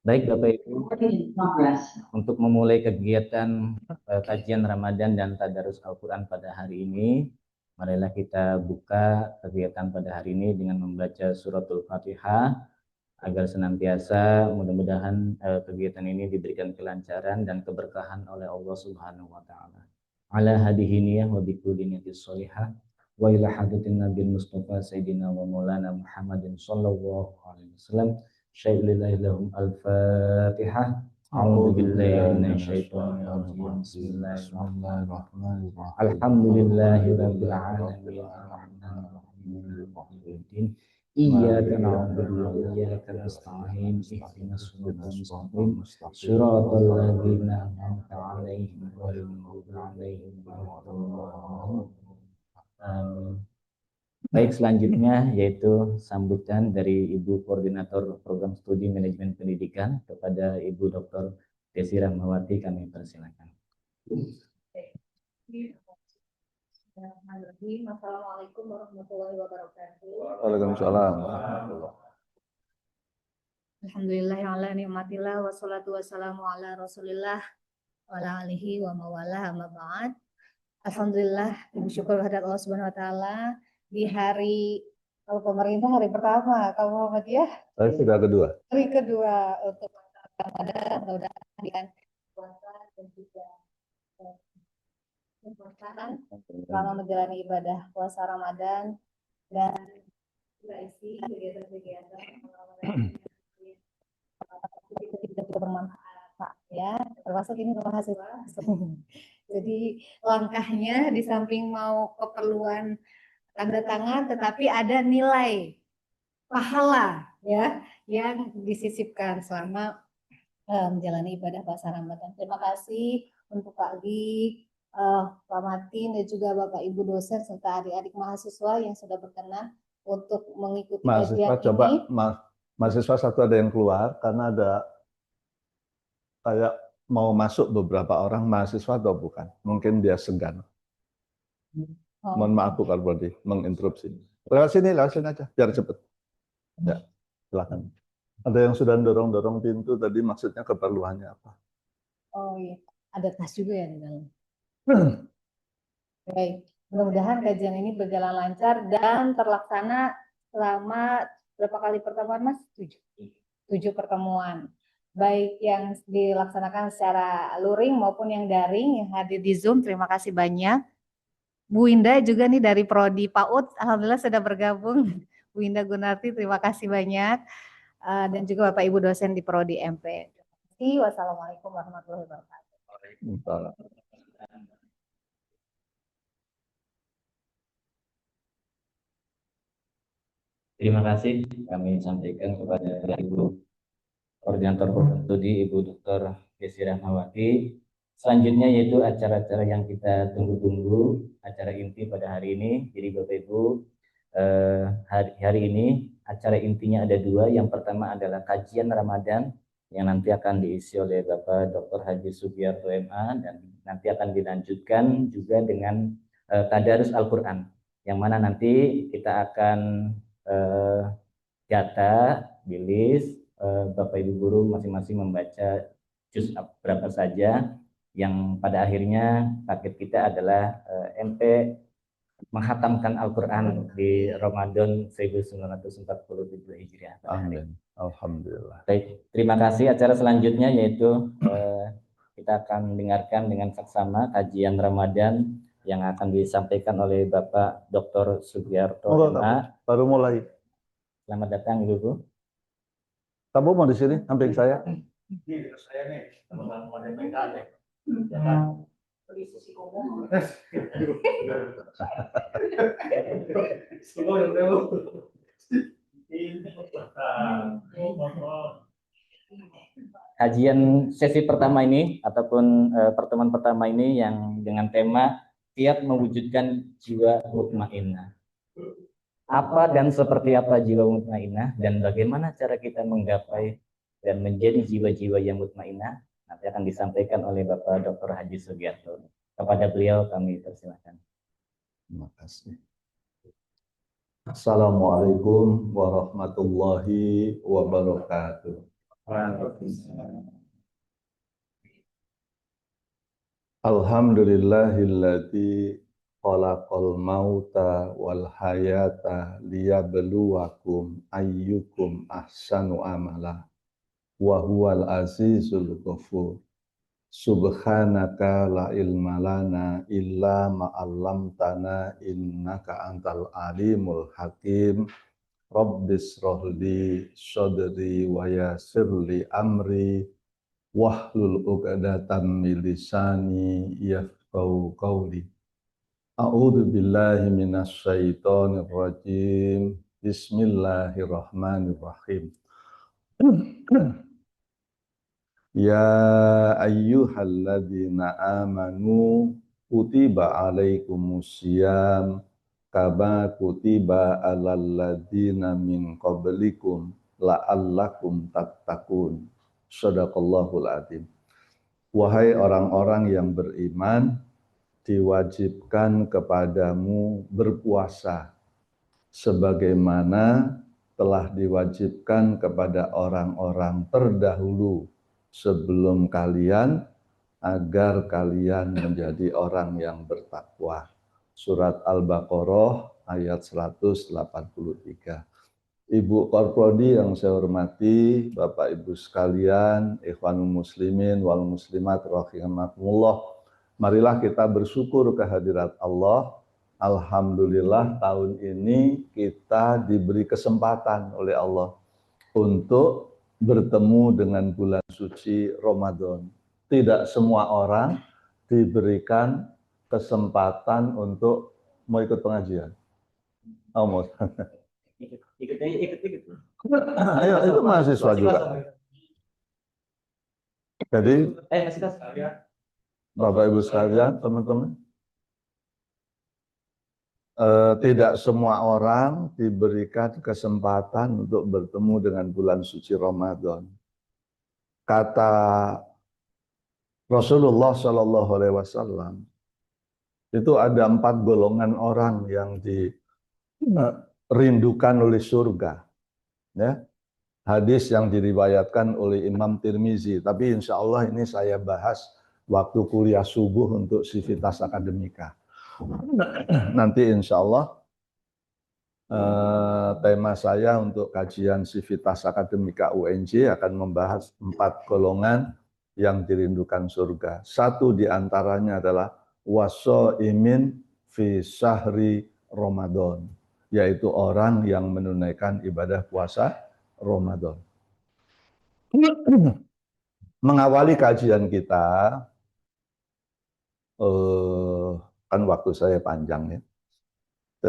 Baik Bapak Ibu, untuk memulai kegiatan kajian Ramadan dan Tadarus Al-Quran pada hari ini, marilah kita buka kegiatan pada hari ini dengan membaca suratul Fatihah agar senantiasa mudah-mudahan kegiatan ini diberikan kelancaran dan keberkahan oleh Allah Subhanahu wa taala. Ala hadihi niyah wa bikulli niyatis shalihah wa ila hadratin Nabi Mustafa Sayyidina wa Maulana Muhammadin sallallahu alaihi wasallam. Syai'lillahi lahum al-Fatihah. A'udzu billahi minasyaitonir rajim. Bismillahirrahmanirrahim. Alhamdulillahi rabbil alamin. Arrahmanir rahim. Maliki yaumiddin. Iyyaka na'budu wa iyyaka nasta'in. Ihdinas siratal mustaqim. Shiratal ladzina an'amta 'alaihim ghairil maghdubi 'alaihim waladdallin. Amin. Baik, selanjutnya yaitu sambutan dari Ibu Koordinator Program Studi Manajemen Pendidikan kepada Ibu Dr. Desi Rahmawati, kami persilakan. Assalamualaikum warahmatullahi wabarakatuh. Waalaikumsalam. Alhamdulillah ala nikmatillah wassalatu wassalamu ala Rasulillah wa ala alihi wa mawala amma ba'd. Alhamdulillah, bersyukur kehadirat Allah Subhanahu wa taala di hari, kalau pemerintah hari pertama, kalau Muhammadiyah Sudah kedua. hari kedua untuk Ramadan, mudah-mudahan dengan puasa dan juga keberkahan selama menjalani ibadah puasa Ramadan dan isi kegiatan-kegiatan tidak bermanfaat ya, termasuk ini mahasiswa. Jadi langkahnya di samping mau keperluan tanda tangan, tetapi ada nilai pahala ya yang disisipkan selama menjalani ibadah puasa Ramadan. Terima kasih untuk Pak Li, Pak Martin dan juga Bapak Ibu dosen serta adik-adik mahasiswa yang sudah berkenan untuk mengikuti Mahasiswa kajian coba ini. Mahasiswa satu ada yang keluar karena ada kayak mau masuk beberapa orang mahasiswa atau bukan? Mungkin dia segan. Mohon maaf Bu Karbodi menginterupsi. Lewat sini aja biar cepet. Ya, silakan. Ada yang sudah dorong-dorong pintu tadi, maksudnya keperluannya apa? Oh iya, ada tas juga ya di dalam. Baik, mudah-mudahan kajian ini berjalan lancar dan terlaksana selama berapa kali pertemuan Mas? 7 pertemuan. Baik yang dilaksanakan secara luring maupun yang daring, yang hadir di Zoom, terima kasih banyak. Bu Indah juga nih dari Prodi PAUD, alhamdulillah sudah bergabung. Bu Indah Gunarti, terima kasih banyak. Dan juga Bapak Ibu dosen di Prodi MP. Terima kasih. Wassalamualaikum warahmatullahi wabarakatuh. Terima kasih kami sampaikan kepada Ibu Koordinator Program Studi Ibu Dr. Desi Rahmawati. Selanjutnya yaitu acara-acara yang kita tunggu-tunggu, acara inti pada hari ini. Jadi Bapak Ibu, hari ini acara intinya ada dua. Yang pertama adalah kajian Ramadan yang nanti akan diisi oleh Bapak Dr. Haji Sugiarto MA dan nanti akan dilanjutkan juga dengan Tadarus Al-Quran yang mana nanti kita akan data, bilis, Bapak Ibu guru masing-masing membaca juz berapa saja yang pada akhirnya target kita adalah MP menghatamkan Al-Quran di Ramadan 1947 Hijriah. Amin. Alhamdulillah. Baik, terima kasih. Acara selanjutnya yaitu kita akan dengarkan dengan saksama kajian Ramadan yang akan disampaikan oleh Bapak Dr. Sugiarto MA. Baru mulai. Selamat datang Ibu. Kamu mau di sini samping saya? Saya nih, teman-teman PKN. Kajian sesi pertama ini ataupun pertemuan pertama ini yang dengan tema siap mewujudkan jiwa mutmainnah. Apa dan seperti apa jiwa mutmainnah dan bagaimana cara kita menggapai dan menjadi jiwa-jiwa yang mutmainnah nanti akan disampaikan oleh Bapak Dr. Haji Sugiarto. Kepada beliau kami persilakan. Terima kasih. Assalamualaikum warahmatullahi wabarakatuh. Alhamdulillahilladzi khalaqal mauta wal hayata liyabluwakum ayyukum ahsanu amala wa huwal azizul ghafur. Subhanaka la ilma lana illa ma 'allamtana innaka antal alimul hakim. Rabbis rohli sodri wa yassirli amri wahlul 'uqdatam min lisani yafqahu qawli. A'udzu billahi minasy syaithanir rajim. Bismillahirrahmanirrahim. Ya ayyuhalladzina amanu kutiba alaikumusiyam kama kutiba alal ladzina min qablikum la'allakum tattaqun. Shadaqallahul adzim. Wahai orang-orang yang beriman, diwajibkan kepadamu berpuasa sebagaimana telah diwajibkan kepada orang-orang terdahulu sebelum kalian agar kalian menjadi orang yang bertakwa. Surat Al-Baqarah ayat 183. Ibu Korprodi yang saya hormati, Bapak Ibu sekalian, ikhwanul muslimin wal muslimat rahimakumullah. Marilah kita bersyukur kehadirat Allah. Alhamdulillah tahun ini kita diberi kesempatan oleh Allah untuk bertemu dengan bulan suci Ramadan. Tidak semua orang diberikan kesempatan untuk mau ikut pengajian. Oh, mau. Ikut. Ayo, itu mahasiswa juga. Jadi, Bapak Ibu sekalian, teman-teman, tidak semua orang diberikan kesempatan untuk bertemu dengan bulan suci Ramadan. Kata Rasulullah Shallallahu Alaihi Wasallam, itu ada 4 golongan orang yang dirindukan oleh surga. Ya, hadis yang diriwayatkan oleh Imam Tirmizi. Tapi insya Allah ini saya bahas waktu kuliah subuh untuk Civitas Akademika. Nanti insya Allah tema saya untuk kajian Civitas Akademika UNJ akan membahas 4 golongan yang dirindukan surga. Satu diantaranya adalah waso'imin fi syahri Ramadan, yaitu orang yang menunaikan ibadah puasa Ramadan. Mengawali kajian kita, kan waktu saya panjang ya.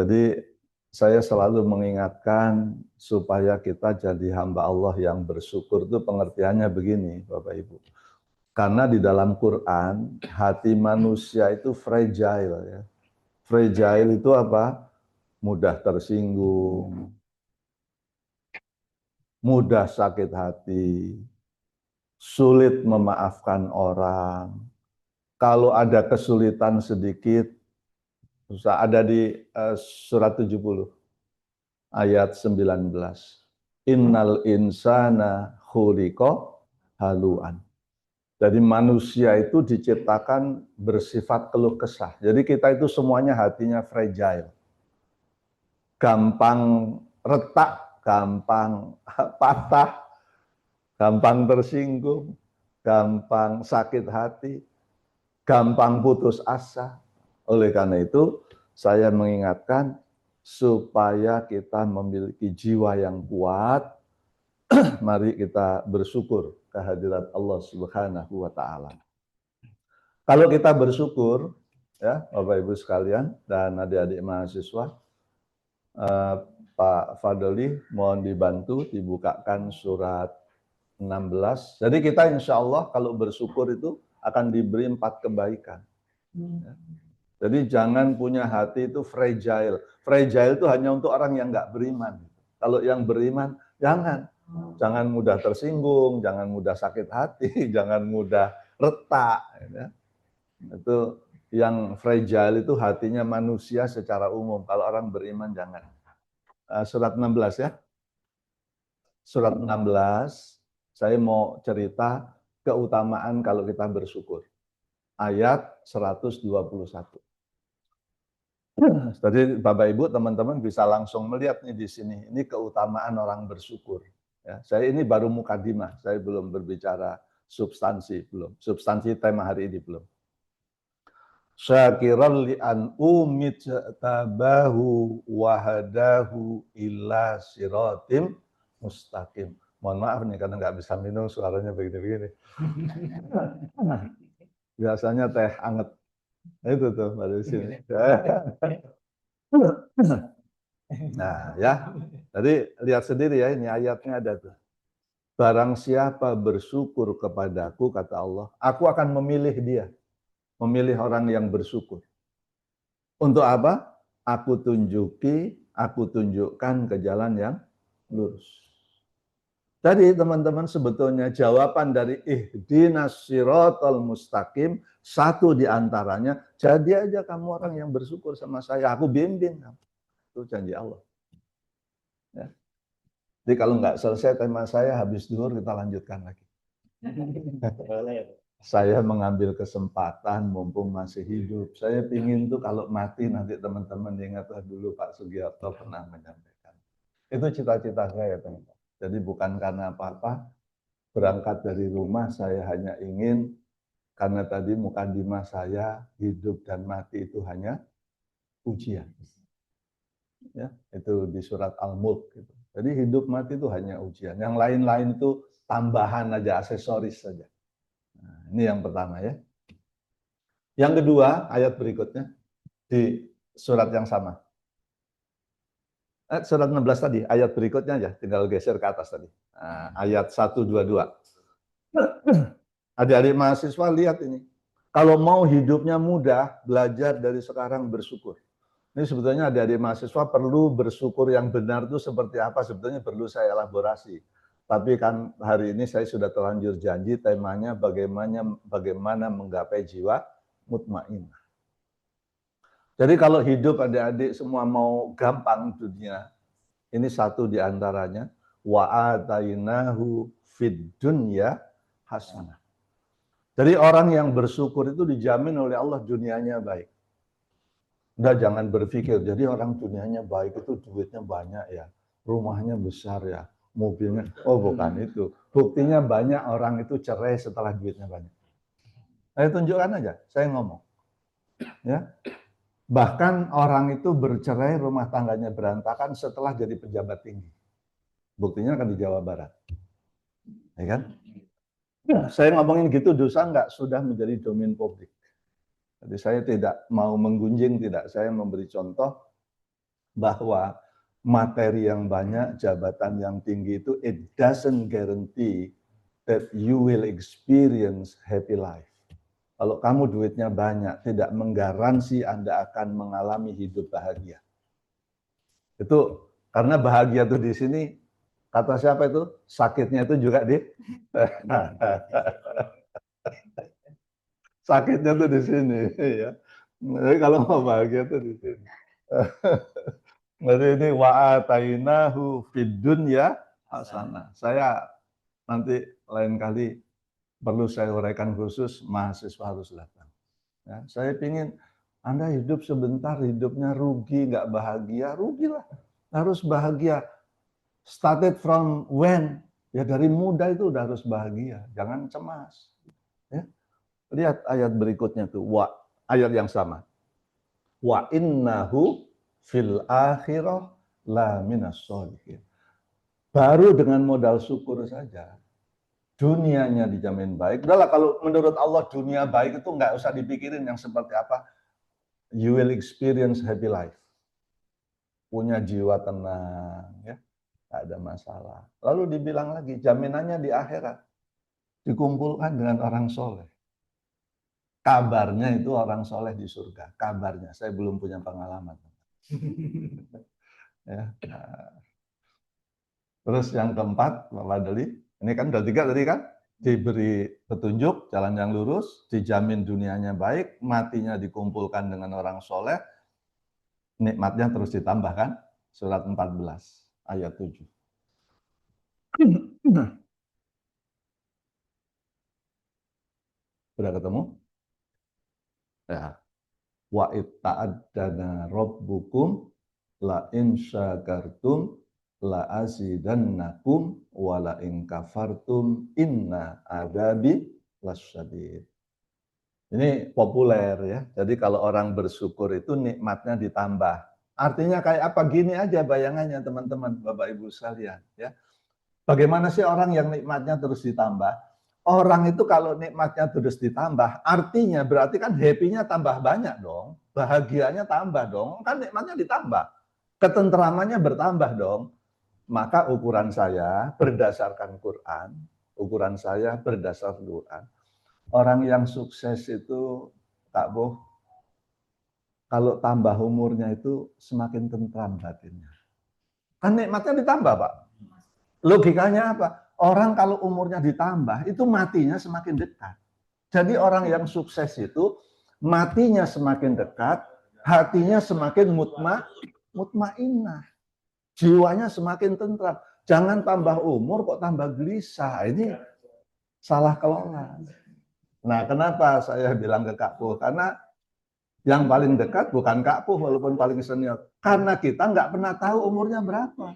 Jadi saya selalu mengingatkan supaya kita jadi hamba Allah yang bersyukur. Itu pengertiannya begini Bapak Ibu. Karena di dalam Quran hati manusia itu fragile ya. Fragile itu apa? Mudah tersinggung, mudah sakit hati, sulit memaafkan orang. Kalau ada kesulitan sedikit, ada di surat 70 ayat 19. Innal insana khuliqa haluan. Jadi manusia itu diciptakan bersifat keluh kesah. Jadi kita itu semuanya hatinya fragile. Gampang retak, gampang patah, gampang tersinggung, gampang sakit hati, gampang putus asa. Oleh karena itu, saya mengingatkan supaya kita memiliki jiwa yang kuat. Mari kita bersyukur kehadirat Allah Subhanahu wa taala. Kalau kita bersyukur, ya Bapak Ibu sekalian dan adik-adik mahasiswa, Pak Fadli mohon dibantu dibukakan surat 16. Jadi kita insya Allah kalau bersyukur itu akan diberi 4 kebaikan. Jadi jangan punya hati itu fragile. Fragile itu hanya untuk orang yang nggak beriman. Kalau yang beriman, jangan mudah tersinggung, jangan mudah sakit hati, jangan mudah retak. Ya. Itu yang fragile itu hatinya manusia secara umum. Kalau orang beriman jangan. Surat 16 ya. Surat 16, Saya mau cerita keutamaan kalau kita bersyukur. Ayat 121. Jadi Bapak Ibu, teman-teman bisa langsung melihat nih di sini. Ini keutamaan orang bersyukur. Ya, saya ini baru mukadimah, saya belum berbicara substansi, belum. Substansi tema hari ini belum. Syakiran li an tabahu wahadahu ila siratim mustaqim. Mohon maaf nih karena nggak bisa minum, suaranya begini-begini. Biasanya teh anget. Itu tuh Mbak Desi. Nah ya, jadi lihat sendiri ya, ini ayatnya ada tuh. Barang siapa bersyukur kepadaku, kata Allah, aku akan memilih dia. Memilih orang yang bersyukur. Untuk apa? Aku tunjukkan ke jalan yang lurus. Tadi teman-teman sebetulnya jawaban dari ihdinas siratal mustaqim, satu di antaranya, jadi aja kamu orang yang bersyukur sama saya, aku bimbing kamu. Itu janji Allah. Ya. Jadi kalau nggak selesai tema saya, habis zuhur kita lanjutkan lagi. Saya mengambil kesempatan mumpung masih hidup. Saya ingin tuh kalau mati nanti teman-teman ingatlah dulu Pak Sugiarto pernah menyampaikan. Itu cita-cita saya teman-teman. Jadi bukan karena apa-apa, berangkat dari rumah saya hanya ingin, karena tadi mukadimah saya, hidup dan mati itu hanya ujian. Ya, itu di surat Al-Mulk. Gitu. Jadi hidup mati itu hanya ujian. Yang lain-lain itu tambahan aja, aksesoris saja. Nah, ini yang pertama ya. Yang kedua, ayat berikutnya di surat yang sama. Surat 16 tadi, ayat berikutnya aja, tinggal geser ke atas tadi. Nah, ayat 122. Adik-adik mahasiswa lihat ini. Kalau mau hidupnya mudah, belajar dari sekarang bersyukur. Ini sebetulnya adik-adik mahasiswa perlu bersyukur yang benar itu seperti apa, sebetulnya perlu saya elaborasi. Tapi kan hari ini saya sudah terlanjur janji temanya bagaimana menggapai jiwa mutmainnah. Jadi kalau hidup adik-adik semua mau gampang dunia, ini satu di antaranya, wa atainahu fid dunya hasanah. Jadi orang yang bersyukur itu dijamin oleh Allah dunianya baik. Udah jangan berpikir, jadi orang dunianya baik itu duitnya banyak ya, rumahnya besar ya, mobilnya, oh bukan itu. Buktinya banyak orang itu cerai setelah duitnya banyak. Saya tunjukkan aja, saya ngomong. Ya. Bahkan orang itu bercerai, rumah tangganya berantakan setelah jadi pejabat tinggi. Buktinya kan di Jawa Barat. Ya kan? Ya, saya ngomongin gitu dosa enggak? Sudah menjadi domain publik. Jadi saya tidak mau menggunjing, tidak. Saya memberi contoh bahwa materi yang banyak, jabatan yang tinggi itu, it doesn't guarantee that you will experience happy life. Kalau kamu duitnya banyak, tidak menggaransi Anda akan mengalami hidup bahagia. Itu karena bahagia itu di sini, kata siapa itu? Sakitnya itu juga di sakitnya itu di sini. Ya. Jadi kalau mau bahagia itu di sini. Jadi ini wa'atainahu fid dunya hasanah. Saya nanti lain kali perlu saya uraikan khusus, mahasiswa harus datang. Ya, saya ingin Anda hidup sebentar, hidupnya rugi, nggak bahagia, rugilah. Harus bahagia. Started from when? Ya dari muda itu udah harus bahagia, jangan cemas. Ya. Lihat ayat berikutnya tuh, ayat yang sama. Wa innahu fil akhirah la minas sholihin. Baru dengan modal syukur saja, dunianya dijamin baik. Udahlah kalau menurut Allah dunia baik itu nggak usah dipikirin yang seperti apa. You will experience happy life. Punya jiwa tenang, ya, nggak ada masalah. Lalu dibilang lagi, jaminannya di akhirat. Dikumpulkan dengan orang soleh. Kabarnya itu orang soleh di surga. Kabarnya, saya belum punya pengalaman. Ya. Terus yang keempat, Bapak Deli, ini kan udah 3 tadi kan, diberi petunjuk jalan yang lurus, dijamin dunianya baik, matinya dikumpulkan dengan orang soleh, nikmatnya terus ditambahkan, surat 14 ayat 7. Udah ketemu? Ya. Wa itta'addana rabbukum la in syakartum la azidannakum wa la in kafartum inna adabi lasyadid. Ini populer ya. Jadi kalau orang bersyukur itu nikmatnya ditambah. Artinya kayak apa? Gini aja bayangannya teman-teman, Bapak Ibu sekalian ya. Bagaimana sih orang yang nikmatnya terus ditambah? Orang itu kalau nikmatnya terus ditambah, artinya berarti kan happy-nya tambah banyak dong. Bahagianya tambah dong. Kan nikmatnya ditambah. Ketentramannya bertambah dong. Maka ukuran saya berdasarkan Quran, ukuran saya berdasarkan Quran. Orang yang sukses itu, Kak Boh, kalau tambah umurnya itu semakin tentram batinnya. Kan nikmatnya ditambah, Pak. Logikanya apa? Orang kalau umurnya ditambah, itu matinya semakin dekat. Jadi orang yang sukses itu, matinya semakin dekat, hatinya semakin mutmainnah. Jiwanya semakin tentram. Jangan tambah umur kok tambah gelisah. Ini salah kelola. Nah, kenapa saya bilang ke Kak Puh? Karena yang paling dekat bukan Kak Puh walaupun paling senior. Karena kita nggak pernah tahu umurnya berapa.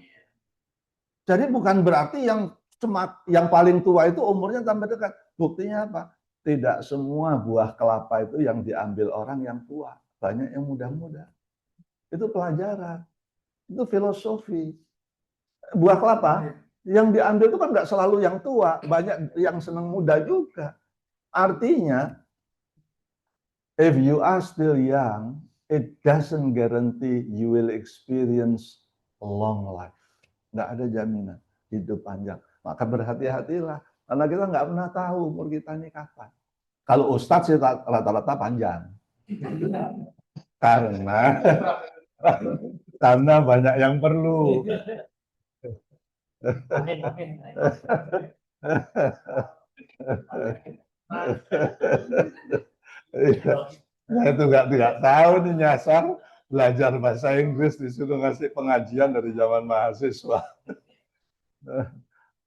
Jadi bukan berarti yang paling tua itu umurnya tambah dekat. Buktinya apa? Tidak semua buah kelapa itu yang diambil orang yang tua. Banyak yang muda-muda. Itu pelajaran. Itu filosofi. Buah kelapa yang diambil itu kan nggak selalu yang tua. Banyak yang senang muda juga. Artinya, if you are still young, it doesn't guarantee you will experience a long life. Nggak ada jaminan hidup panjang. Maka berhati-hatilah, karena kita nggak pernah tahu umur kita ini kapan. Kalau ustadz sih rata-rata panjang. Karena banyak yang perlu. Saya itu nggak tahu nih nyasar belajar bahasa Inggris disuruh ngasih pengajian dari zaman mahasiswa.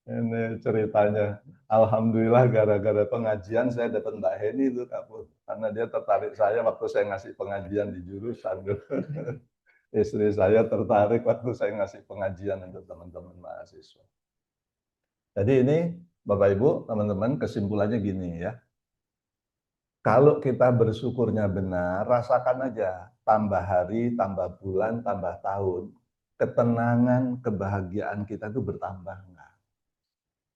Ini ceritanya. Alhamdulillah gara-gara pengajian saya dapat Mbak Heni itu Kak Pur. Karena dia tertarik saya waktu saya ngasih pengajian di jurusan. Istri saya tertarik waktu saya ngasih pengajian untuk teman-teman mahasiswa. Jadi ini Bapak Ibu, teman-teman, kesimpulannya gini ya. Kalau kita bersyukurnya benar, rasakan aja. Tambah hari, tambah bulan, tambah tahun. Ketenangan, kebahagiaan kita itu bertambah enggak?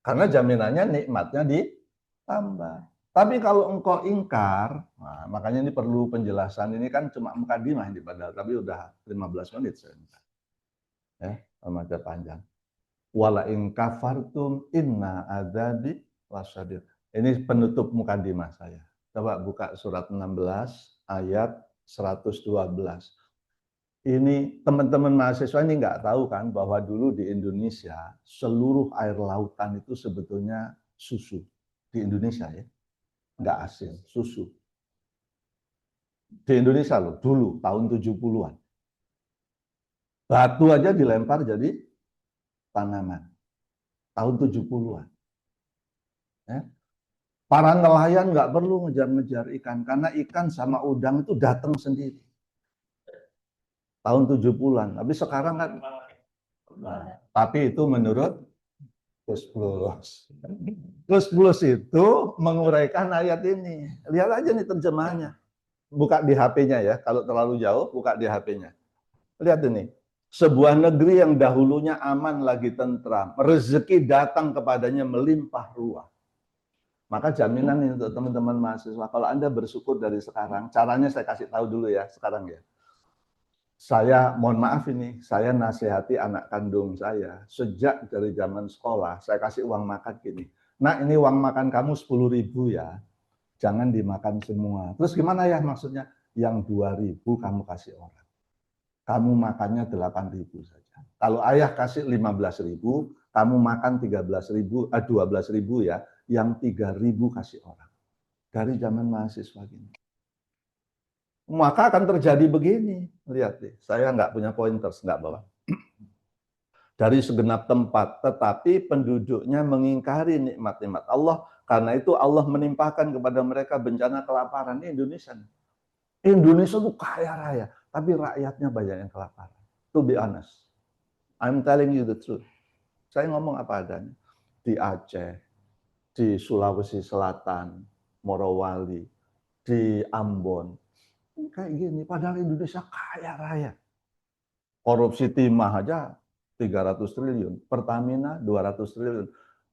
Karena jaminannya nikmatnya ditambah. Tapi kalau engkau ingkar, nah, makanya ini perlu penjelasan. Ini kan cuma mukadimah ini padahal, tapi udah 15 menit saya minta. Ya, remaja panjang. Wala in kafartum inna adzabi lasyadid. Ini penutup mukadimah saya. Coba buka surat 16 ayat 112. Ini teman-teman mahasiswa ini nggak tahu kan bahwa dulu di Indonesia seluruh air lautan itu sebetulnya susu. Di Indonesia ya, nggak asin, susu. Di Indonesia loh, dulu tahun 70-an. Batu aja dilempar jadi tanaman. Tahun 70-an. Ya. Para nelayan nggak perlu ngejar-ngejar ikan, karena ikan sama udang itu datang sendiri. Tahun 70-an, tapi sekarang kan, nah, tapi itu menurut Gus Plus. Gus Plus itu menguraikan ayat ini. Lihat aja nih terjemahannya. Buka di HP-nya ya, kalau terlalu jauh, buka di HP-nya. Lihat ini. Sebuah negeri yang dahulunya aman lagi tentram, rezeki datang kepadanya melimpah ruah. Maka jaminan ini untuk teman-teman mahasiswa, kalau Anda bersyukur dari sekarang, caranya saya kasih tahu dulu ya, sekarang ya. Saya, mohon maaf ini, saya nasihati anak kandung saya, sejak dari zaman sekolah, saya kasih uang makan gini. Nah ini uang makan kamu 10.000 ya, jangan dimakan semua. Terus gimana ya maksudnya? Yang 2.000 kamu kasih orang. Kamu makannya 8.000 saja. Kalau ayah kasih 15.000, kamu makan 12.000 ya, yang 3.000 kasih orang. Dari zaman mahasiswa gini. Maka akan terjadi begini. Lihat deh, saya nggak punya pointers, nggak bawa. Dari segenap tempat, tetapi penduduknya mengingkari nikmat-nikmat Allah, Karena itu Allah menimpakan kepada mereka bencana kelaparan. Ini Indonesia. Indonesia tuh kaya raya, tapi rakyatnya banyak yang kelaparan. To be honest, I'm telling you the truth. Saya ngomong apa adanya. Di Aceh, di Sulawesi Selatan, Morowali, di Ambon, kayak gini. Padahal Indonesia kaya raya. Korupsi timah aja 300 triliun, Pertamina 200 triliun.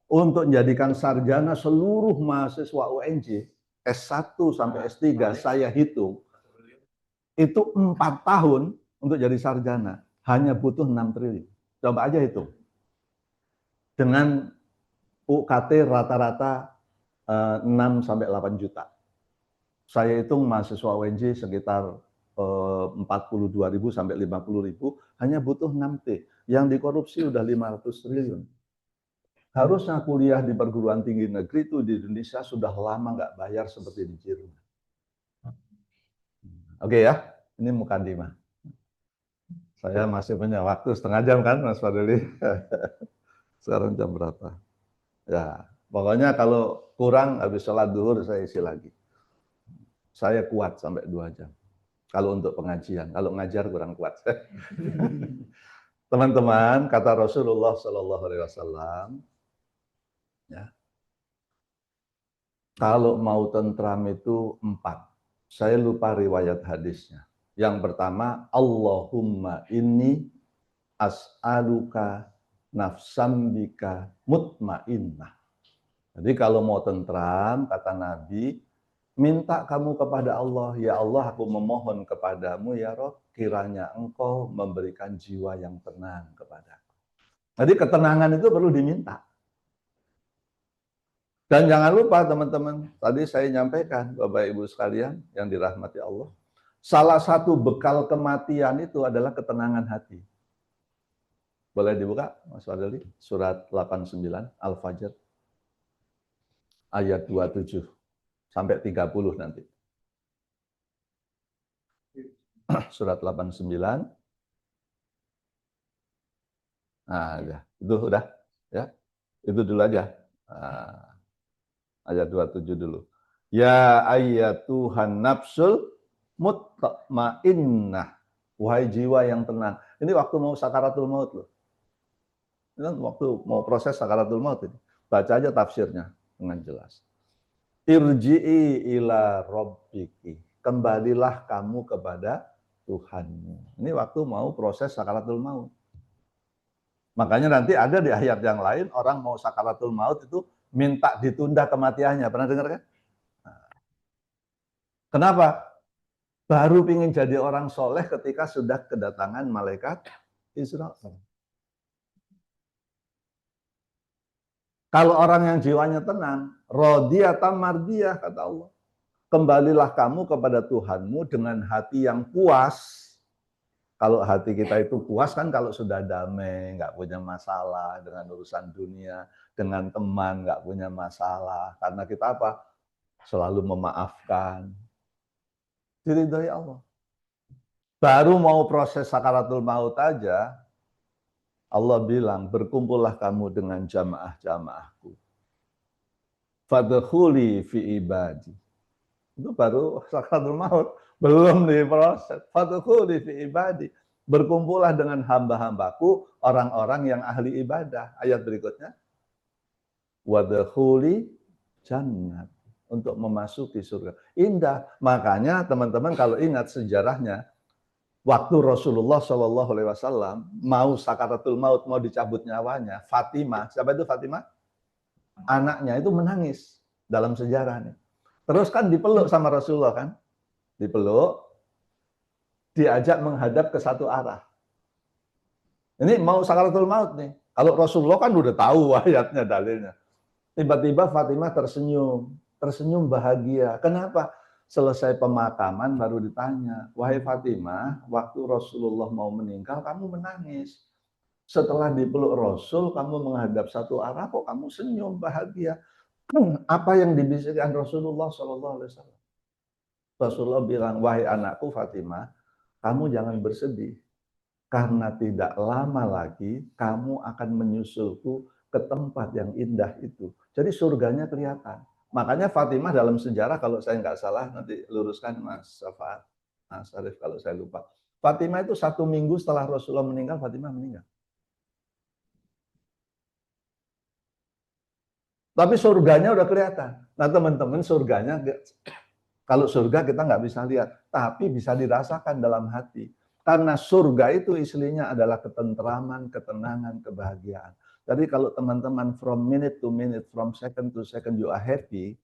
Untuk menjadikan sarjana seluruh mahasiswa UNJ S1 sampai S3 saya hitung itu 4 tahun untuk jadi sarjana hanya butuh 6 triliun. Coba aja hitung. Dengan UKT rata-rata 6 sampai 8 juta. Saya hitung mahasiswa UNJ sekitar 42.000 sampai 50.000 hanya butuh 6T. Yang dikorupsi udah 500 triliun. Harusnya kuliah di perguruan tinggi negeri itu di Indonesia sudah lama nggak bayar seperti di Jerman. Oke ya, ini mukadimah. Saya masih punya waktu setengah jam kan Mas Fadli? Sekarang jam berapa? Ya, pokoknya kalau kurang habis sholat duhur saya isi lagi. Saya kuat sampai 2 jam. Kalau untuk pengajian, kalau ngajar kurang kuat. Teman-teman, kata Rasulullah SAW, ya, kalau mau tentram itu 4. Saya lupa riwayat hadisnya. Yang pertama, Allahumma inni as'aluka nafsam bika mutmainnah. Jadi kalau mau tentram, kata Nabi, minta kamu kepada Allah, ya Allah aku memohon kepadamu ya Rob, kiranya engkau memberikan jiwa yang tenang kepadaku. Jadi ketenangan itu perlu diminta. Dan jangan lupa teman-teman, tadi saya nyampaikan Bapak Ibu sekalian yang dirahmati Allah, salah satu bekal kematian itu adalah ketenangan hati. Boleh dibuka Mas Fadli, surat 89 Al-Fajr ayat 27 sampai 30 nanti. Surat 89. Nah, ya, itu udah ya. Itu dulu aja. Nah, ayat 27 dulu. Ya ayyatuhan nafsul mutmainnah. Wahai jiwa yang tenang. Ini waktu mau sakaratul maut loh. Ini waktu mau proses sakaratul maut ini. Baca aja tafsirnya dengan jelas. Irji'i ila rabbiki. Kembalilah kamu kepada Tuhanmu. Ini waktu mau proses sakaratul maut. Makanya nanti ada di ayat yang lain orang mau sakaratul maut itu minta ditunda kematiannya. Pernah dengar kan? Kenapa? Baru ingin jadi orang soleh ketika sudah kedatangan malaikat Israel. Kalau orang yang jiwanya tenang, rodiyatan mardiyah kata Allah. Kembalilah kamu kepada Tuhanmu dengan hati yang puas. Kalau hati kita itu puas kan kalau sudah damai, nggak punya masalah dengan urusan dunia, dengan teman nggak punya masalah. Karena kita apa? Selalu memaafkan. Diridhoi Allah. Baru mau proses sakaratul maut aja, Allah bilang, berkumpullah kamu dengan jamaah-jamaahku. Fadkhuli fi ibadi. Itu baru sakaratul maut. Belum diproses. Fadkhuli fi ibadi. Berkumpullah dengan hamba-hambaku, orang-orang yang ahli ibadah. Ayat berikutnya. Wadkhuli jannat. Untuk memasuki surga. Indah. Makanya teman-teman kalau ingat sejarahnya, waktu Rasulullah SAW mau sakaratul maut, mau dicabut nyawanya, Fatimah, siapa itu Fatimah? Anaknya itu menangis dalam sejarahnya. Terus kan dipeluk sama Rasulullah kan? Dipeluk, diajak menghadap ke satu arah. Ini mau sakaratul maut nih. Kalau Rasulullah kan udah tahu ayatnya, dalilnya. Tiba-tiba Fatimah tersenyum bahagia. Kenapa? Selesai pemakaman baru ditanya, wahai Fatimah, waktu Rasulullah mau meninggal kamu menangis. Setelah dipeluk Rasul, kamu menghadap satu arah, kok kamu senyum bahagia. Apa yang dibisikkan Rasulullah SAW? Rasulullah bilang, wahai anakku Fatimah, kamu jangan bersedih. Karena tidak lama lagi kamu akan menyusulku ke tempat yang indah itu. Jadi surganya kelihatan. Makanya Fatimah dalam sejarah, kalau saya nggak salah, nanti luruskan Mas Syafaat, Mas Arif kalau saya lupa. Fatimah itu 1 minggu setelah Rasulullah meninggal, Fatimah meninggal. Tapi surganya udah kelihatan. Nah teman-teman, surganya, kalau surga kita nggak bisa lihat, tapi bisa dirasakan dalam hati. Karena surga itu islinya adalah ketentraman, ketenangan, kebahagiaan. Jadi kalau teman-teman from minute to minute, from second to second you are happy,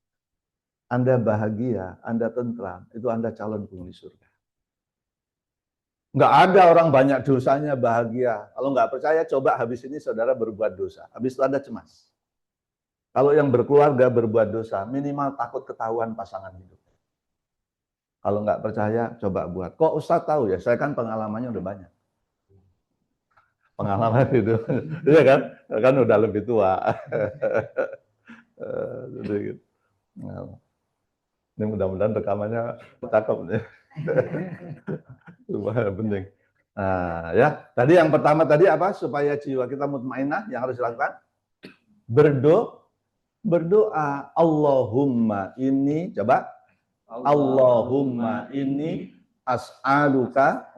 Anda bahagia, Anda tentram, itu Anda calon penghuni surga. Nggak ada orang banyak dosanya bahagia. Kalau nggak percaya, coba habis ini saudara berbuat dosa. Habis itu Anda cemas. Kalau yang berkeluarga berbuat dosa, minimal takut ketahuan pasangan hidup. Kalau nggak percaya, coba buat. Kok Ustadz tahu ya? Saya kan pengalamannya udah banyak. Pengalaman itu, iya kan? Kan udah lebih tua. Ini mudah-mudahan rekamannya cakep nih. Lumayan penting. Nah, ya, tadi yang pertama tadi apa? Supaya jiwa kita mutmainah, yang harus dilakukan berdoa. Allahumma ini, coba. Allahumma ini as'aluka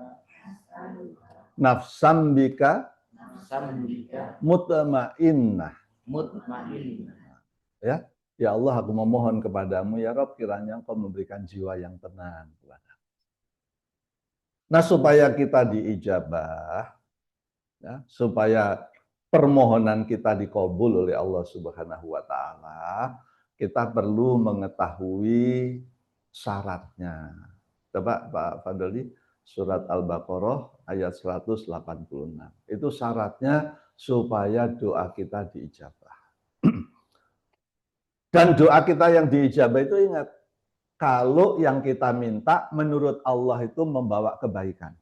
nafsam bika mutmainnah. Ya, ya Allah, aku memohon kepadamu ya Rabb, kiranya Engkau memberikan jiwa yang tenang kepada. Nah, supaya kita diijabah, ya, supaya permohonan kita dikabul oleh Allah Subhanahu wa taala, kita perlu mengetahui syaratnya. Coba Pak Fadli, surat Al-Baqarah ayat 186. Itu syaratnya supaya doa kita diijabah. Dan doa kita yang diijabah itu ingat, kalau yang kita minta menurut Allah itu membawa kebaikan.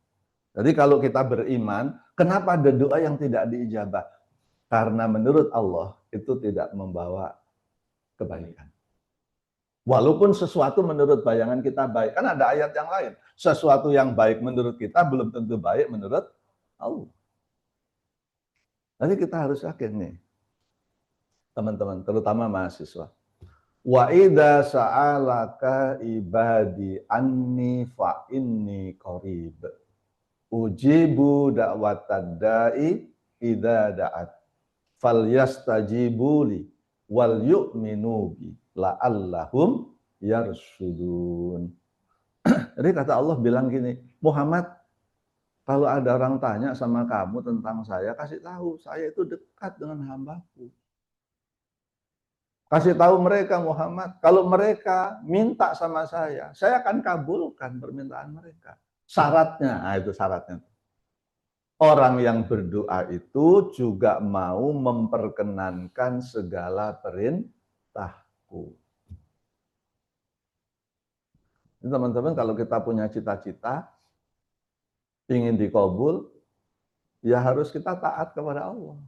Jadi kalau kita beriman, kenapa ada doa yang tidak diijabah? Karena menurut Allah itu tidak membawa kebaikan. Walaupun sesuatu menurut bayangan kita baik. Kan ada ayat yang lain. Sesuatu yang baik menurut kita belum tentu baik menurut Allah. Jadi kita harus yakin nih, teman-teman, terutama mahasiswa. Wa idza sa'alaka ibadi anni fa inni qarib. Ujibu da'watad da'i idza da'at. Falyastajibuli wal yu'minu bi la'allahum yarsudun. Jadi kata Allah bilang gini, Muhammad, kalau ada orang tanya sama kamu tentang saya, kasih tahu, saya itu dekat dengan hambaku. Kasih tahu mereka Muhammad, kalau mereka minta sama saya akan kabulkan permintaan mereka. Syaratnya, nah itu syaratnya. Orang yang berdoa itu juga mau memperkenankan segala perintahku. Ini teman-teman, kalau kita punya cita-cita, ingin dikabul, ya harus kita taat kepada Allah.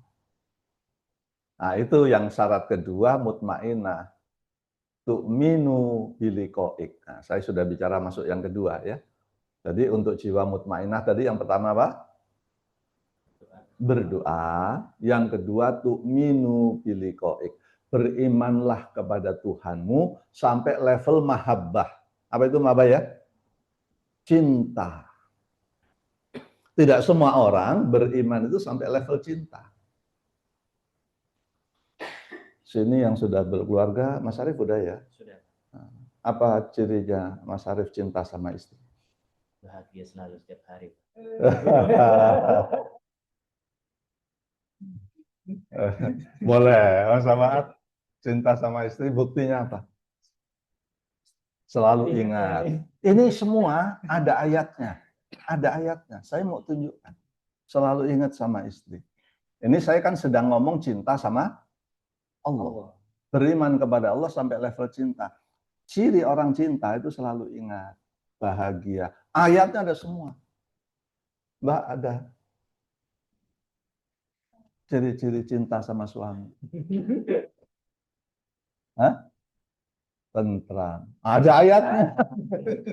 Nah itu yang syarat kedua, mutmainah. Tu'minu biliqa'ik. Nah, saya sudah bicara masuk yang kedua ya. Jadi untuk jiwa mutmainah tadi yang pertama apa? Berdoa. Yang kedua, tu'minu biliqa'ik. Berimanlah kepada Tuhanmu sampai level mahabbah. Apa itu mahabbah ya? Cinta. Tidak semua orang beriman itu sampai level cinta. Sini yang sudah berkeluarga, Mas Arif udah ya? Sudah. Apa cirinya Mas Arif cinta sama istri? Bahagia selalu setiap hari. Boleh, Mas Ahmad, cinta sama istri buktinya apa? Selalu ingat. Ini semua ada ayatnya. Ada ayatnya. Saya mau tunjukkan. Selalu ingat sama istri. Ini saya kan sedang ngomong cinta sama Allah. Beriman kepada Allah sampai level cinta. Ciri orang cinta itu selalu ingat. Bahagia. Ayatnya ada semua. Mbak ada. Ciri-ciri cinta sama suami. Hah? Tentram. Ada ayatnya.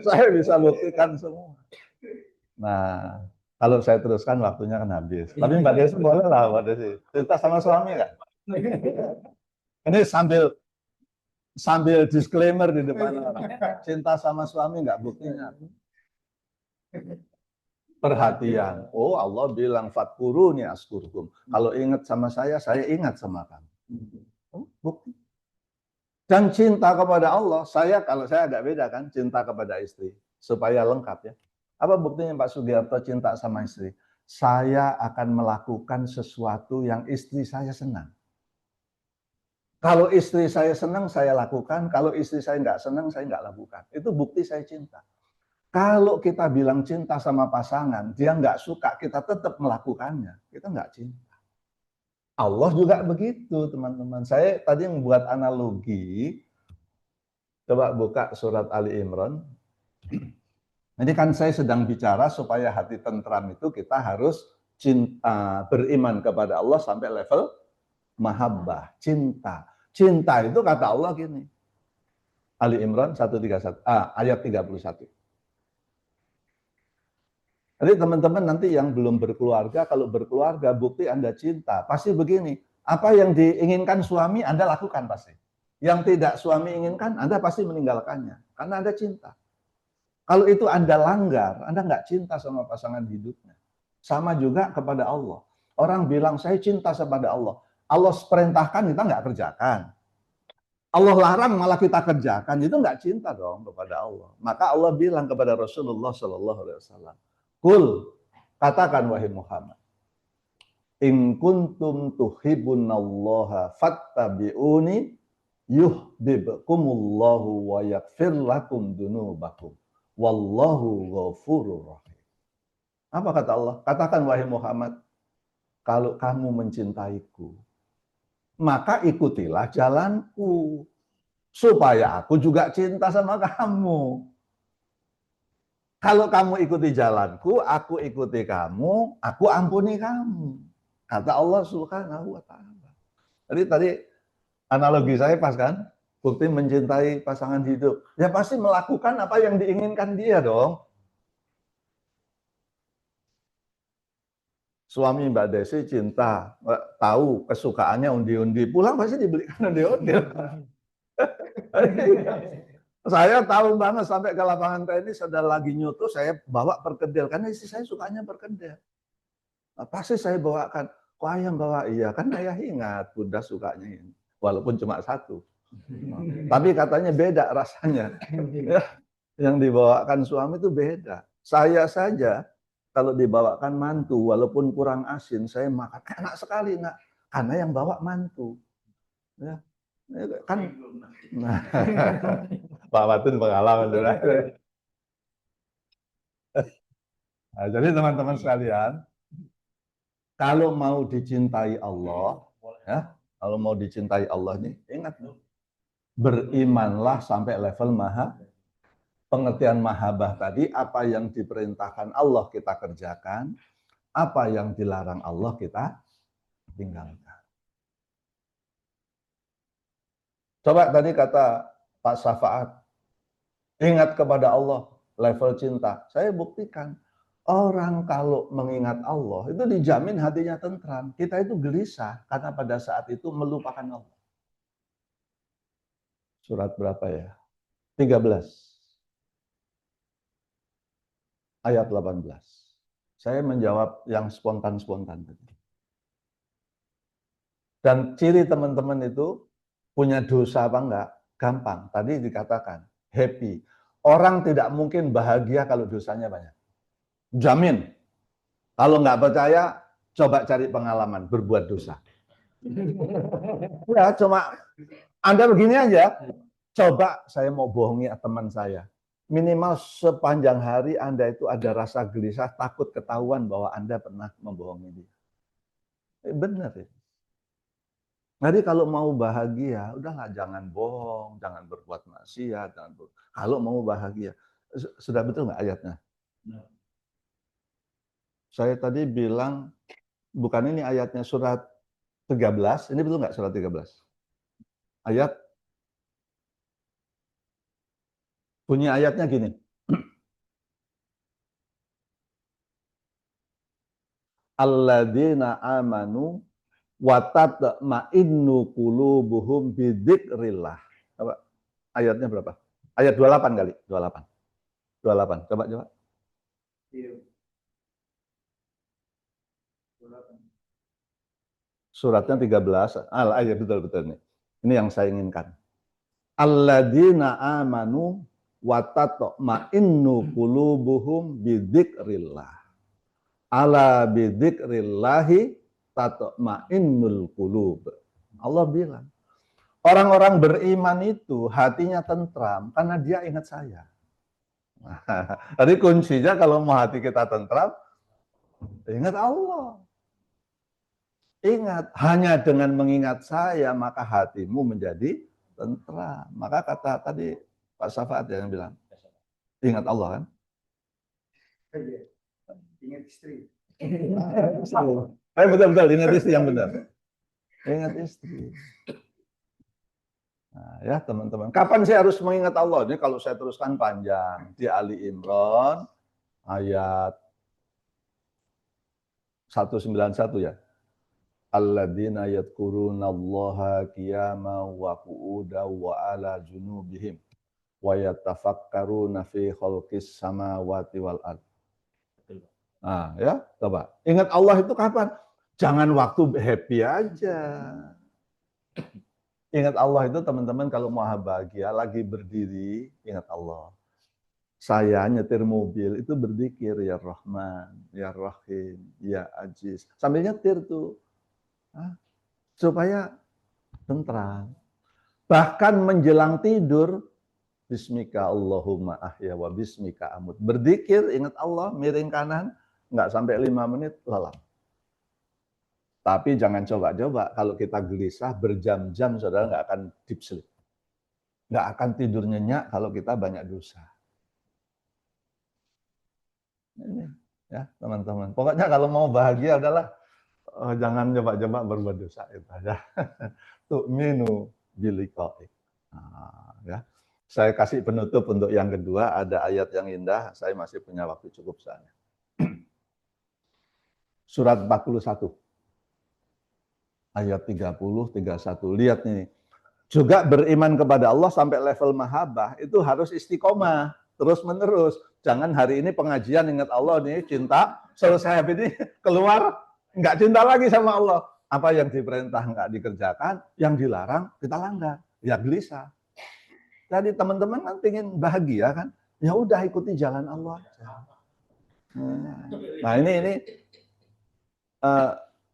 Saya bisa buktikan semua. Nah, kalau saya teruskan waktunya kan habis. Tapi Mbak Desi boleh lah Mbak Desi. Cerita sama suami kan? Ini sambil disclaimer di depan orang. Cinta sama suami nggak buktinya. Perhatian. Oh, Allah bilang fatkuruni askurkum. Kalau ingat sama saya ingat sama kamu. Oh, bukti. Dan cinta kepada Allah, kalau saya agak beda kan, cinta kepada istri supaya lengkap ya. Apa buktinya Pak Sugiarto cinta sama istri? Saya akan melakukan sesuatu yang istri saya senang. Kalau istri saya senang, saya lakukan. Kalau istri saya nggak senang, saya nggak lakukan. Itu bukti saya cinta. Kalau kita bilang cinta sama pasangan, dia nggak suka, kita tetap melakukannya. Kita nggak cinta. Allah juga begitu, teman-teman. Saya tadi membuat analogi. Coba buka surat Ali Imran. Ini kan saya sedang bicara supaya hati tentram itu kita harus cinta, beriman kepada Allah sampai level mahabbah, cinta. Cinta itu kata Allah gini. Ali Imran 131, ayat 31. Jadi teman-teman nanti yang belum berkeluarga, kalau berkeluarga bukti Anda cinta, pasti begini. Apa yang diinginkan suami Anda lakukan pasti. Yang tidak suami inginkan Anda pasti meninggalkannya. Karena Anda cinta. Kalau itu Anda langgar, Anda nggak cinta sama pasangan hidupnya. Sama juga kepada Allah. Orang bilang saya cinta kepada Allah. Allah perintahkan kita nggak kerjakan. Allah larang malah kita kerjakan. Itu nggak cinta dong kepada Allah. Maka Allah bilang kepada Rasulullah Sallallahu Alaihi Wasallam, Kul, katakan wahai Muhammad, in kuntum tuhibbunallaha fattabi'uni yuhibbukumullahu wa yaghfir lakum dunubakum. Wallahu ghafurur rahim. Apa kata Allah? Katakan wahai Muhammad, kalau kamu mencintaiku, maka ikutilah jalanku. Supaya aku juga cinta sama kamu. Kalau kamu ikuti jalanku, aku ikuti kamu, aku ampuni kamu. Kata Allah Subhanahu wa ta'ala. Jadi tadi analogi saya pas kan? Bukti mencintai pasangan hidup. Ya pasti melakukan apa yang diinginkan dia dong. Suami Mbak Desi cinta, tahu kesukaannya undi-undi. Pulang pasti dibelikan undi-undi. Saya tahu banget sampai ke lapangan tenis, ada lagi nyutu, saya bawa perkedel. Karena istri saya sukanya perkedel. Pasti saya bawakan. Kok ayam bawa? Iya, kan ayah ingat Bunda sukanya ini. Walaupun cuma satu. Tapi katanya beda rasanya. Yang dibawakan suami itu beda. Saya saja kalau dibawakan mantu, walaupun kurang asin, saya makan enak sekali, nak. Karena yang bawa mantu. Ya. Kan nah, Pak Watun pengalaman. Nah, jadi teman-teman sekalian, kalau mau dicintai Allah, ya, kalau mau dicintai Allah nih, ingat berimanlah sampai level pengertian mahabbah tadi, apa yang diperintahkan Allah kita kerjakan, apa yang dilarang Allah kita tinggalkan. Coba tadi kata Pak Syafaat, ingat kepada Allah, level cinta. Saya buktikan, orang kalau mengingat Allah, itu dijamin hatinya tentram. Kita itu gelisah, karena pada saat itu melupakan Allah. Surat berapa ya? 13. Ayat 18. Saya menjawab yang spontan-spontan tadi. Dan ciri teman-teman itu punya dosa apa enggak? Gampang. Tadi dikatakan happy. Orang tidak mungkin bahagia kalau dosanya banyak. Jamin. Kalau nggak percaya, coba cari pengalaman berbuat dosa. Ya, cuma Anda begini aja. Coba saya mau bohongi teman saya. Minimal sepanjang hari Anda itu ada rasa gelisah, takut ketahuan bahwa Anda pernah membohongi dia. Benar ya. Jadi kalau mau bahagia, udahlah jangan bohong, jangan berbuat maksiat, kalau mau bahagia. Sudah betul nggak ayatnya? Saya tadi bilang, bukan ini ayatnya surat 13, ini betul nggak surat 13? Ayat, bunyi ayatnya gini. Alladzina amanu wa tatma'innu qulubuhum bidzikrillah. Coba ayatnya berapa? Ayat 28 kali, 28. 28. Coba. Suratnya 13. Ayat betul nih. Ini yang saya inginkan. Alladzina amanu wa tatma'innu qulubuhum bidzikrillah. Ala bidzikrillahi tatma'innul qulub. Allah bilang, orang-orang beriman itu hatinya tentram karena dia ingat saya. Tadi kuncinya kalau mau hati kita tentram, ingat Allah. Ingat, hanya dengan mengingat saya maka hatimu menjadi tentram. Maka kata tadi Pak Syafaat yang bilang, ingat Allah kan? Ingat istri. Betul, ingat istri yang benar. Ingat istri. Nah, ya teman-teman, kapan saya harus mengingat Allah? Ini kalau saya teruskan panjang. Di Ali Imran ayat 191 ya. Alladzina yadhkurunallaha qiyaman wa qu'udan wa ala junubihim wa yatafakkaruna fi khalqis samawati wal ardh. Nah, ya, coba. Ingat Allah itu kapan? Jangan waktu happy aja. Ingat Allah itu teman-teman kalau mau bahagia lagi berdiri, ingat Allah. Saya nyetir mobil itu berzikir ya Rahman, ya Rahim, ya Aziz. Sambil nyetir tuh. Supaya tentram. Bahkan menjelang tidur, Bismika Allahumma ahya wa bismika amut. Berzikir, ingat Allah, miring kanan, nggak sampai 5 menit, lelam. Tapi jangan coba-coba, kalau kita gelisah berjam-jam, saudara nggak akan deep sleep. Nggak akan tidur nyenyak kalau kita banyak dosa. Ini, ya teman-teman. Pokoknya kalau mau bahagia adalah jangan coba-coba berbuat dosa itu aja. Tu'minu biliqa'i. Nah, ya. Saya kasih penutup untuk yang kedua, ada ayat yang indah, saya masih punya waktu cukup soalnya. Surat 41. Ayat 30, 31. Lihat nih. Juga beriman kepada Allah sampai level mahabbah itu harus istiqomah, terus-menerus. Jangan hari ini pengajian ingat Allah nih, cinta, selesai habis ini keluar nggak cinta lagi sama Allah. Apa yang diperintah nggak dikerjakan, yang dilarang kita langgar. Ya gelisah. Jadi teman-teman kan ingin bahagia kan? Ya udah ikuti jalan Allah. Nah ini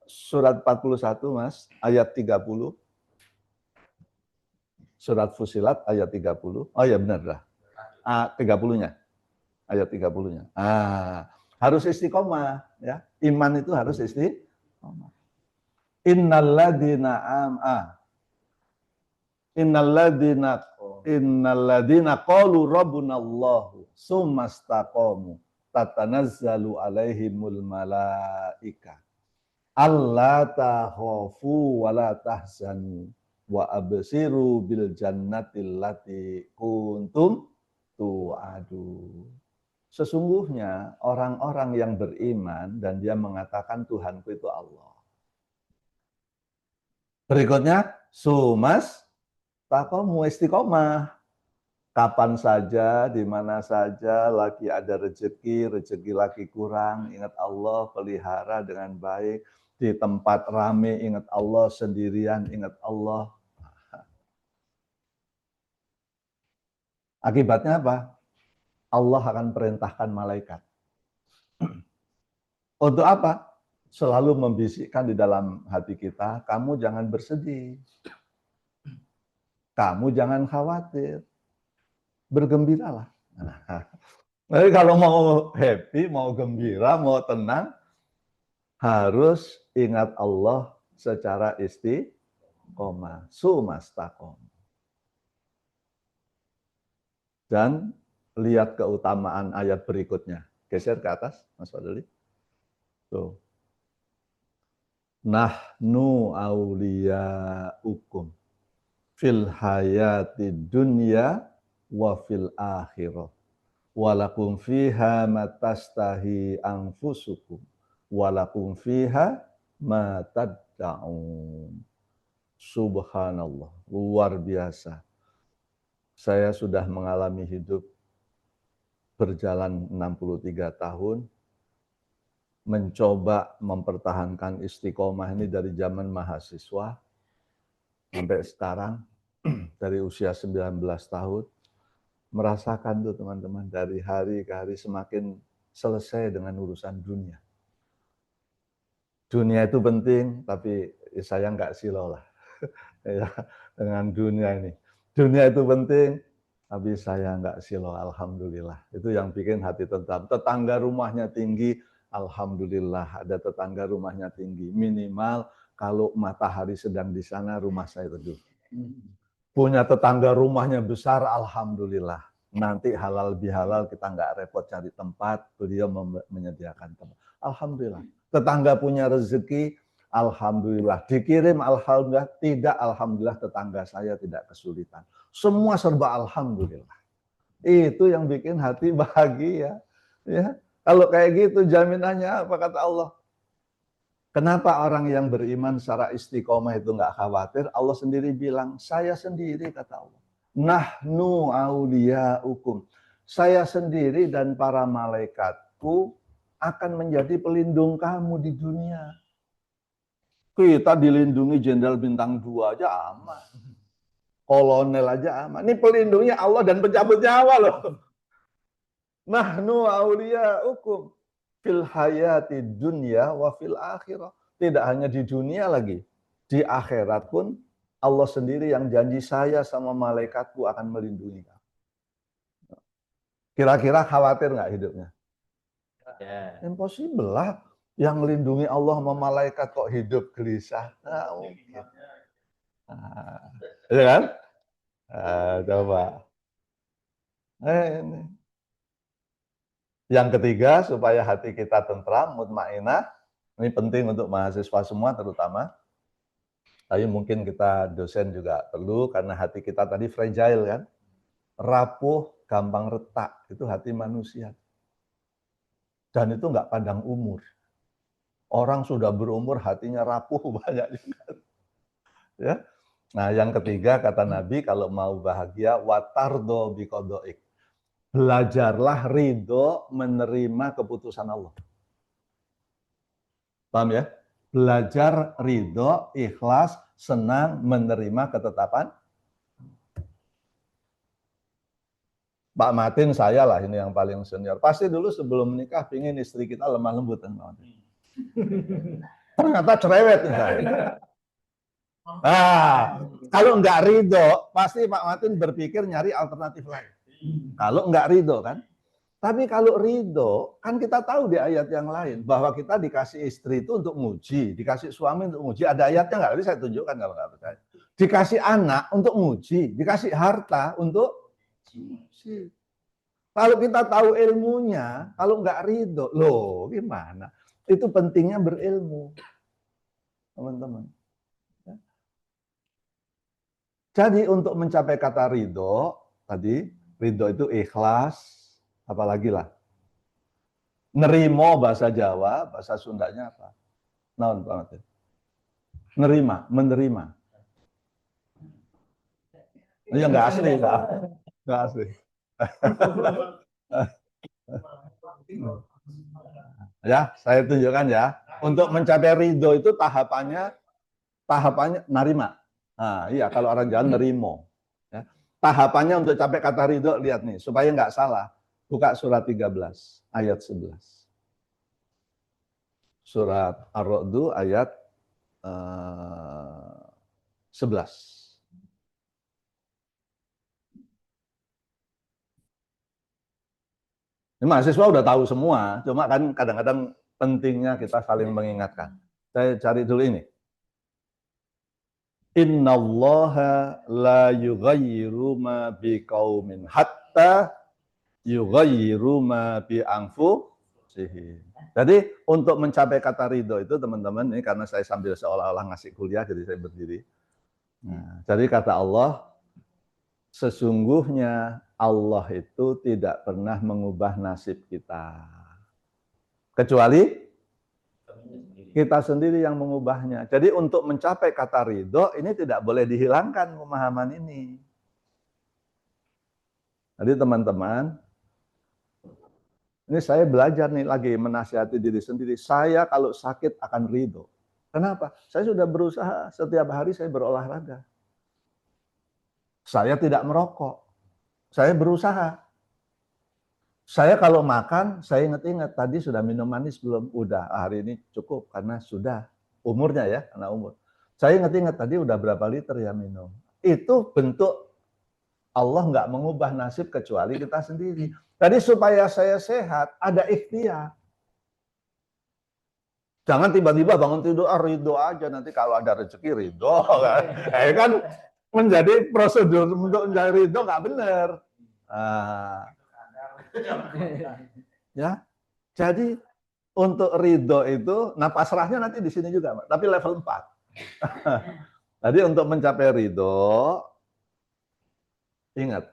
surat 41 Mas, ayat 30. Surat Fusilat ayat 30. Oh ya benar dah. 30-nya. Ayat 30-nya. Harus istiqomah ya. Iman itu harus istiqomah. Innalladzina qalu rabbunallahu tsumastaqamu tatanazzalu alaihimul malaika alla takhafu wa la tahzanu wa absiru bil jannati allati kuntum tu'adu. Sesungguhnya orang-orang yang beriman dan dia mengatakan Tuhanku itu Allah. Berikutnya, sumas taqamu istiqomah. Kapan saja, di mana saja, lagi ada rezeki lagi kurang, ingat Allah, pelihara dengan baik. Di tempat rame, ingat Allah, sendirian, ingat Allah. Akibatnya apa? Allah akan perintahkan malaikat. Untuk apa? Selalu membisikkan di dalam hati kita, kamu jangan bersedih. Kamu jangan khawatir. Bergembiralah. Jadi kalau mau happy, mau gembira, mau tenang, harus ingat Allah secara istiqomah. Sumastaqom. Dan lihat keutamaan ayat berikutnya. Geser ke atas, Mas Fadli. Tuh. Nahnu awliya'ukum fil hayati dunya wa fil akhirah. Walakum fiha matastahi anfusukum. Walakum fiha yad'un. Subhanallah, luar biasa. Saya sudah mengalami hidup berjalan 63 tahun, mencoba mempertahankan istiqomah ini dari zaman mahasiswa sampai sekarang, dari usia 19 tahun, merasakan tuh teman-teman, dari hari ke hari semakin selesai dengan urusan dunia. Dunia itu penting, tapi saya nggak silau lah ya, dengan dunia ini. Dunia itu penting, tapi saya nggak silau, alhamdulillah. Itu yang bikin hati tentram. Tetangga rumahnya tinggi, alhamdulillah ada tetangga rumahnya tinggi. Minimal kalau matahari sedang di sana, rumah saya teduh. Punya tetangga rumahnya besar, alhamdulillah. Nanti halal bihalal kita nggak repot cari tempat, beliau menyediakan tempat. Alhamdulillah. Tetangga punya rezeki, alhamdulillah. Dikirim, alhamdulillah. Tidak, alhamdulillah tetangga saya tidak kesulitan. Semua serba alhamdulillah. Itu yang bikin hati bahagia. Ya, kalau kayak gitu jaminannya apa kata Allah? Kenapa orang yang beriman secara istiqomah itu nggak khawatir? Allah sendiri bilang, saya sendiri kata Allah. Nahnu auliyaukum. Saya sendiri dan para malaikatku akan menjadi pelindung kamu di dunia. Kita dilindungi jenderal bintang 2 aja aman. Kolonel aja aman. Ini pelindungnya Allah dan pencabut nyawa loh. Nahnu auliyaukum fil hayati dunya wa fil akhirah. Tidak hanya di dunia lagi, di akhirat pun Allah sendiri yang janji saya sama malaikatku akan melindungi kamu. Kira-kira khawatir nggak hidupnya? Ya. Impossible lah. Yang melindungi Allah sama malaikat kok hidup gelisah. Ya kan? Coba. Ini. Yang ketiga, supaya hati kita tentram, mutmainah. Ini penting untuk mahasiswa semua terutama. Tapi mungkin kita dosen juga perlu, karena hati kita tadi fragile kan. Rapuh, gampang retak. Itu hati manusia. Dan itu nggak pandang umur. Orang sudah berumur hatinya rapuh banyak juga. Ya. Nah, yang ketiga kata Nabi, kalau mau bahagia, watardo biqodoik. Belajarlah ridho menerima keputusan Allah. Paham ya? Belajar ridho, ikhlas, senang menerima ketetapan. Pak Martin, saya lah ini yang paling senior. Pasti dulu sebelum menikah pingin istri kita lemah lembut kan, Pak Martin. Ternyata cerewet saya. Nah, kalau nggak ridho, pasti Pak Martin berpikir nyari alternatif lain. Kalau nggak ridho kan. Tapi kalau ridho, kan kita tahu di ayat yang lain bahwa kita dikasih istri itu untuk nguji, dikasih suami untuk nguji. Ada ayatnya nggak? Jadi saya tunjukkan kalau nggak percaya. Dikasih anak untuk nguji, dikasih harta untuk nguji. Kalau kita tahu ilmunya, kalau nggak ridho, loh gimana? Itu pentingnya berilmu, teman-teman. Jadi untuk mencapai kata ridho, tadi ridho itu ikhlas, apalagi lah. Nerimo bahasa Jawa, bahasa Sundanya apa? Naon Pak Martin? Nerima, menerima. Ini nggak asli, nggak asli. Ya, saya tunjukkan ya. Untuk mencapai ridho itu tahapannya narima. Nah, iya kalau orang Jawa nerimo. Ya. Tahapannya untuk capai kata ridho, lihat nih, supaya nggak salah. Buka surat 13, ayat 11. Surat Ar-Ra'd ayat 11. Ini mahasiswa udah tahu semua, cuma kan kadang-kadang pentingnya kita saling mengingatkan. Saya cari dulu ini. Innallaha la yughayyiru ma biqaumin hatta yughayyiru ma bi anfusihim. Jadi untuk mencapai kata ridho itu teman-teman, ini karena saya sambil seolah-olah ngasih kuliah jadi saya berdiri. Nah, jadi kata Allah, sesungguhnya Allah itu tidak pernah mengubah nasib kita. Kecuali Kita sendiri yang mengubahnya. Jadi untuk mencapai kata ridho, ini tidak boleh dihilangkan pemahaman ini. Jadi teman-teman, ini saya belajar nih lagi menasihati diri sendiri. Saya kalau sakit akan ridho. Kenapa? Saya sudah berusaha setiap hari saya berolahraga. Saya tidak merokok. Saya berusaha. Saya kalau makan, saya ingat-ingat tadi sudah minum manis belum? Udah, hari ini cukup karena sudah umurnya ya, karena umur. Saya ingat-ingat tadi udah berapa liter ya minum. Itu bentuk Allah nggak mengubah nasib kecuali kita sendiri. Tadi supaya saya sehat, ada ikhtiar. Jangan tiba-tiba bangun tidur, ridho aja, nanti kalau ada rezeki ridho. Kan menjadi prosedur untuk menjadi ridho nggak benar. Ya, jadi untuk ridho itu, nah pasrahnya nanti di sini juga, tapi level 4. Jadi untuk mencapai ridho, ingat,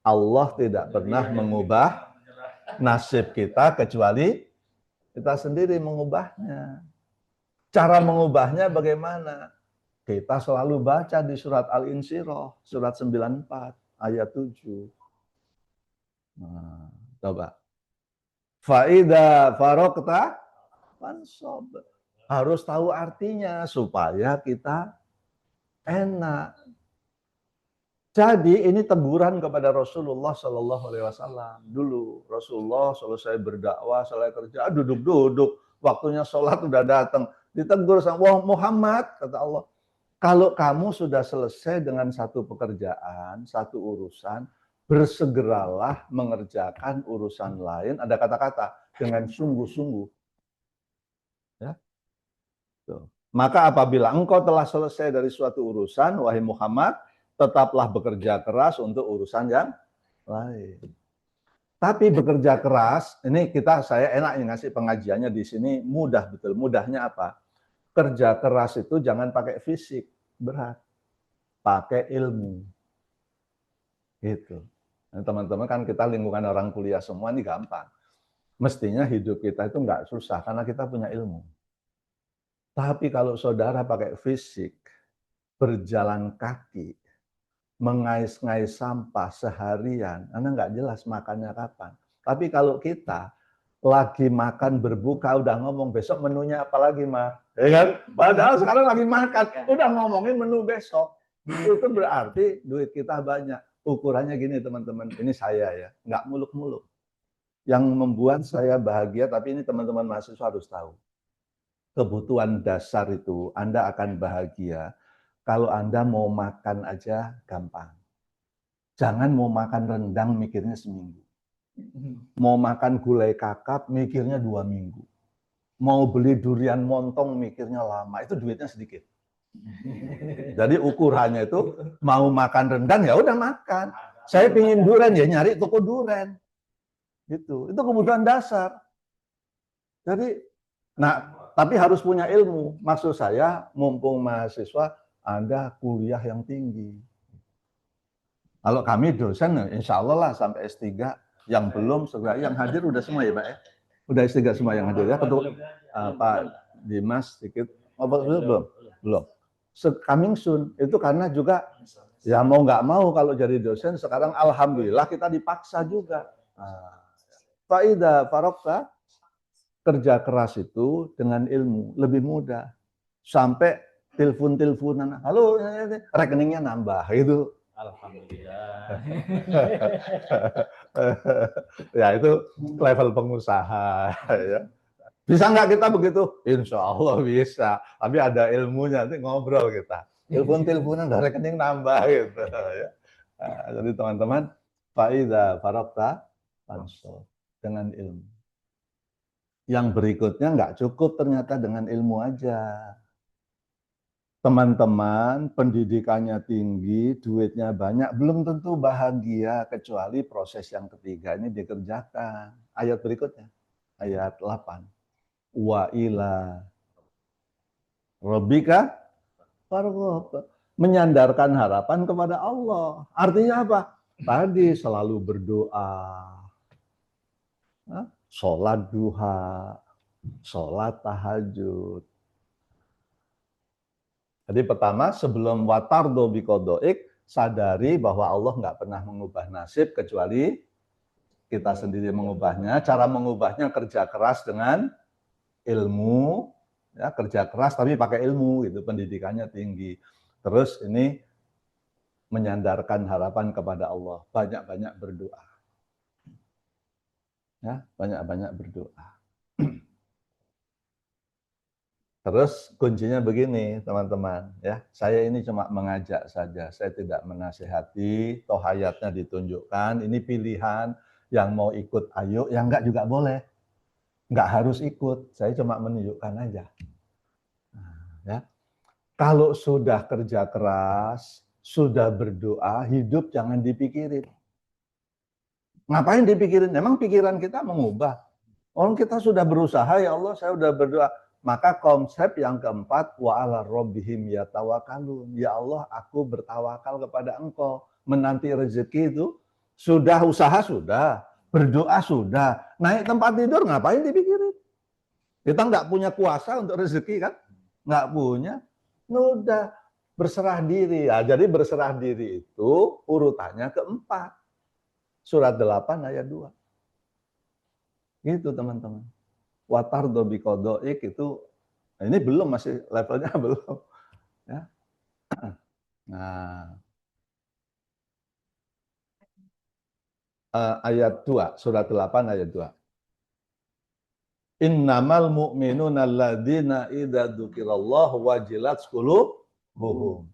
Allah tidak pernah mengubah nasib kita kecuali kita sendiri mengubahnya. Cara mengubahnya bagaimana? Kita selalu baca di surat Al-Insyirah, surat 94, ayat 7. Nah, coba. Faida farokta fansob. Harus tahu artinya supaya kita enak. Jadi ini teguran kepada Rasulullah Shallallahu Alaihi Wasallam. Dulu Rasulullah selesai berdakwah, selesai kerja, duduk-duduk, waktunya sholat udah datang. Ditegur sama wah Muhammad, kata Allah. Kalau kamu sudah selesai dengan satu pekerjaan, satu urusan, bersegeralah mengerjakan urusan lain, ada kata-kata, dengan sungguh-sungguh. Ya. Tuh. Maka apabila engkau telah selesai dari suatu urusan, wahai Muhammad, tetaplah bekerja keras untuk urusan yang lain. Tapi bekerja keras, ini saya enak ngasih pengajiannya di sini, mudah betul. Mudahnya apa? Kerja keras itu jangan pakai fisik, berat. Pakai ilmu. Gitu. Nah, teman-teman kan kita lingkungan orang kuliah semua ini gampang. Mestinya hidup kita itu nggak susah karena kita punya ilmu. Tapi kalau saudara pakai fisik, berjalan kaki, mengais-ngais sampah seharian, Anda nggak jelas makannya kapan. Tapi kalau kita lagi makan berbuka, udah ngomong besok menunya apa lagi, Ma? Ya kan? Padahal sekarang lagi makan, udah ngomongin menu besok. Itu berarti duit kita banyak. Ukurannya gini teman-teman, ini saya ya, nggak muluk-muluk. Yang membuat saya bahagia, tapi ini teman-teman mahasiswa harus tahu. Kebutuhan dasar itu Anda akan bahagia kalau Anda mau makan aja gampang. Jangan mau makan rendang mikirnya seminggu. Mau makan gulai kakap mikirnya 2 minggu. Mau beli durian montong mikirnya lama, itu duitnya sedikit. Jadi ukurannya itu mau makan rendang ya udah makan. Saya pingin durian ya nyari toko durian. Gitu. Itu kebutuhan dasar. Jadi, nah tapi harus punya ilmu. Maksud saya, mumpung mahasiswa, Anda kuliah yang tinggi. Kalau kami dosen, insya Allah lah sampai S3. Yang belum, yang hadir udah semua ya Pak ya? Udah S3 semua yang hadir ya? Ketua Pak Dimas sedikit. Oh, belum? Belum. Coming soon. Itu karena juga, ya mau nggak mau kalau jadi dosen, sekarang Alhamdulillah kita dipaksa juga. Faida farokta, kerja keras itu dengan ilmu lebih mudah. Sampai telepon-teleponan, halo, rekeningnya nambah gitu. Alhamdulillah. Ya itu level pengusaha. Ya. Bisa nggak kita begitu? Insya Allah bisa. Tapi ada ilmunya, nanti ngobrol kita. Telepon-teleponan, rekening nambah gitu. Ya. Nah, jadi teman-teman, faida farokta pansol dengan ilmu. Yang berikutnya nggak cukup ternyata dengan ilmu aja. Teman-teman, pendidikannya tinggi, duitnya banyak, belum tentu bahagia kecuali proses yang ketiga ini dikerjakan. Ayat berikutnya, ayat 8. Wa ila rabbika farghab. Menyandarkan harapan kepada Allah. Artinya apa? Tadi selalu berdoa. Sholat duha, sholat tahajud. Jadi pertama, sebelum watardo biqodoik, sadari bahwa Allah nggak pernah mengubah nasib kecuali kita sendiri mengubahnya. Cara mengubahnya kerja keras dengan ilmu, ya kerja keras tapi pakai ilmu, gitu, pendidikannya tinggi. Terus ini menyandarkan harapan kepada Allah, banyak-banyak berdoa. Ya, banyak-banyak berdoa. Terus kuncinya begini, teman-teman, ya. Saya ini cuma mengajak saja, saya tidak menasihati, toh hayatnya ditunjukkan, ini pilihan, yang mau ikut ayo, yang enggak juga boleh. Enggak harus ikut, saya cuma menunjukkan aja. Nah, ya. Kalau sudah kerja keras, sudah berdoa, hidup jangan dipikirin. Ngapain dipikirin? Memang pikiran kita mengubah. Orang kita sudah berusaha, ya Allah, saya sudah berdoa. Maka konsep yang keempat, wa ala rabbihim yatawakkalun. Ya Allah, aku bertawakal kepada Engkau. Menanti rezeki itu sudah usaha sudah, berdoa sudah, naik tempat tidur ngapain dipikirin? Kita nggak punya kuasa untuk rezeki kan? Nggak punya. Udah berserah diri. Ya, jadi berserah diri itu urutannya keempat. Surat 8 ayat 2. Gitu teman-teman. Watardo biqodoik itu, nah ini belum, masih levelnya belum. Ya. Nah, ayat 2, surat 8 ayat 2. Innamal mu'minuna alladzina idza dzukirallahu wajilat qulubuhum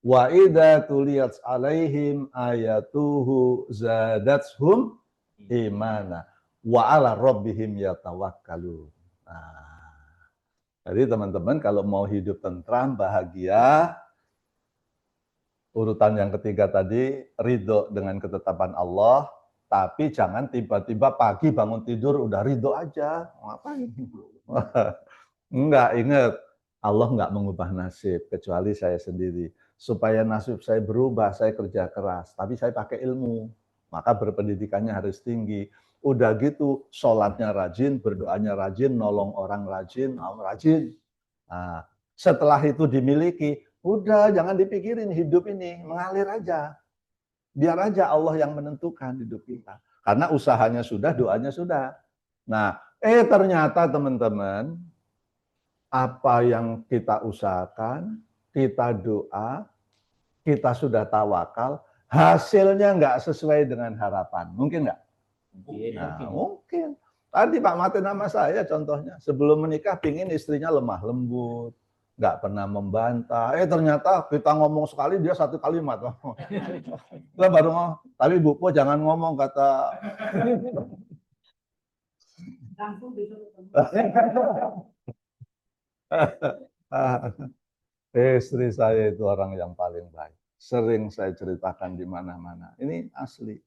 wa idza tuliyat alaihim ayatuhu zadatuhum imana wa ala rabbihim yatawakkalun. Nah, jadi teman-teman kalau mau hidup tentram, bahagia, urutan yang ketiga tadi, ridho dengan ketetapan Allah, tapi jangan tiba-tiba pagi bangun tidur udah ridho aja. Ngapain? Enggak, ingat, Allah enggak mengubah nasib, kecuali saya sendiri. Supaya nasib saya berubah, saya kerja keras, tapi saya pakai ilmu. Maka berpendidikannya harus tinggi. Udah gitu, sholatnya rajin, berdoanya rajin, nolong orang rajin, rajin. Nah, setelah itu dimiliki, udah jangan dipikirin hidup ini, mengalir aja. Biar aja Allah yang menentukan hidup kita. Karena usahanya sudah, doanya sudah. Nah, ternyata teman-teman, apa yang kita usahakan, kita doa, kita sudah tawakal, hasilnya nggak sesuai dengan harapan. Mungkin nggak? Nah, mungkin. Tadi Pak Martin nama saya contohnya, sebelum menikah pingin istrinya lemah lembut, nggak pernah membantah. Ternyata kita ngomong sekali dia satu kalimat. Kita baru ngomong, tapi Bu Po jangan ngomong kata. Istri saya itu orang yang paling baik. Sering saya ceritakan di mana-mana. Ini asli.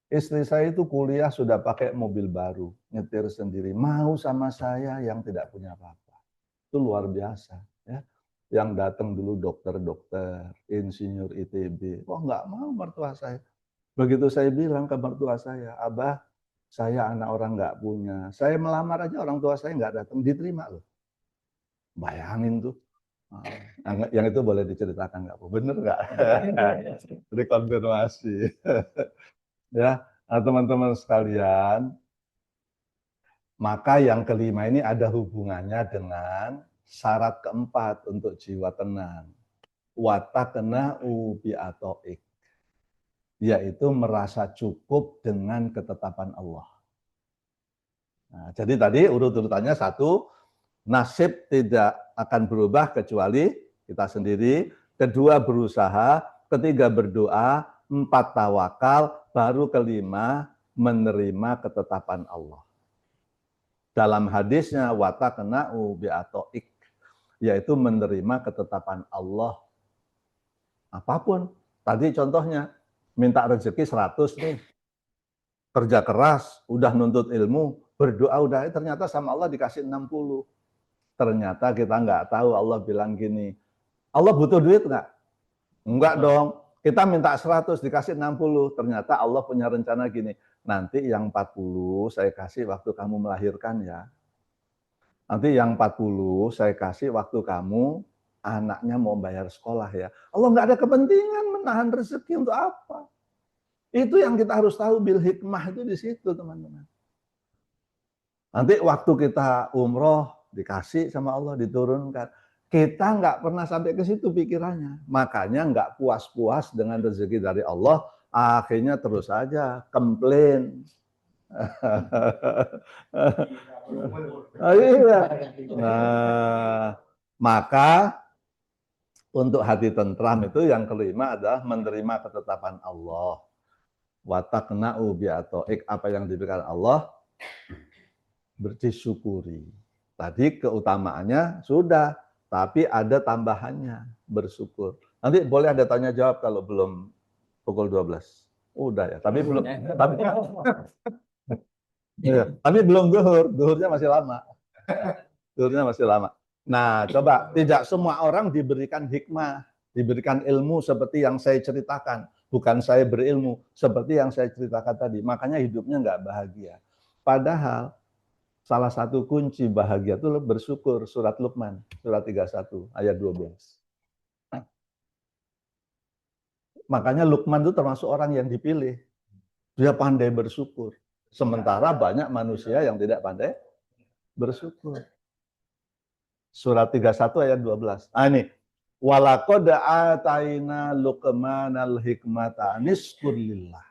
Istri saya itu kuliah sudah pakai mobil baru, nyetir sendiri, mau sama saya yang tidak punya apa-apa. Itu luar biasa, ya. Yang datang dulu dokter-dokter, insinyur ITB, nggak mau mertua saya. Begitu saya bilang ke mertua saya, Abah, saya anak orang nggak punya, saya melamar aja orang tua saya nggak datang, diterima loh. Bayangin tuh. Yang itu boleh diceritakan nggak, Bu? Bener nggak? Dikonfirmasi. Ya, teman-teman sekalian, maka yang kelima ini ada hubungannya dengan syarat keempat untuk jiwa tenang. Watakna'u bi'ato'ik, yaitu merasa cukup dengan ketetapan Allah. Nah, jadi tadi urut-urutannya satu, nasib tidak akan berubah kecuali kita sendiri. Kedua berusaha, ketiga berdoa, empat tawakal, baru kelima menerima ketetapan Allah. Dalam hadisnya watakna'u bi'ato'ik, yaitu menerima ketetapan Allah. Apapun. Tadi contohnya, minta rezeki 100 nih. Kerja keras, udah nuntut ilmu, berdoa udah, ternyata sama Allah dikasih 60. Ternyata kita nggak tahu, Allah bilang gini, Allah butuh duit nggak? Enggak dong. Kita minta 100, dikasih 60. Ternyata Allah punya rencana gini, nanti yang 40 saya kasih waktu kamu melahirkan ya. Nanti yang 40 saya kasih waktu kamu anaknya mau bayar sekolah ya. Allah nggak ada kepentingan menahan rezeki untuk apa. Itu yang kita harus tahu, bil hikmah itu di situ teman-teman. Nanti waktu kita umroh dikasih sama Allah, diturunkan. Kita nggak pernah sampai ke situ pikirannya. Makanya nggak puas-puas dengan rezeki dari Allah, akhirnya terus saja komplain. Iya. Nah, maka untuk hati tentram itu yang kelima adalah menerima ketetapan Allah. Wa taqna'u bi ato'ik, apa yang diberikan Allah bersyukuri. Tadi keutamaannya sudah, tapi ada tambahannya, bersyukur. Nanti boleh ada tanya jawab kalau belum pukul 12. Udah ya, tapi belum tapi belum zuhur, zuhurnya masih lama. Zuhurnya masih lama. Nah, coba tidak semua orang diberikan hikmah, diberikan ilmu seperti yang saya ceritakan. Bukan saya berilmu, seperti yang saya ceritakan tadi. Makanya hidupnya nggak bahagia. Padahal salah satu kunci bahagia itu bersyukur. Surat Luqman, surat 31, ayat 12. Makanya Luqman itu termasuk orang yang dipilih. Dia pandai bersyukur. Sementara banyak manusia yang tidak pandai bersyukur. Surat 31 ayat 12. Ah ini. Walaqad ataina Luqmanal hikmata anishkur lillah.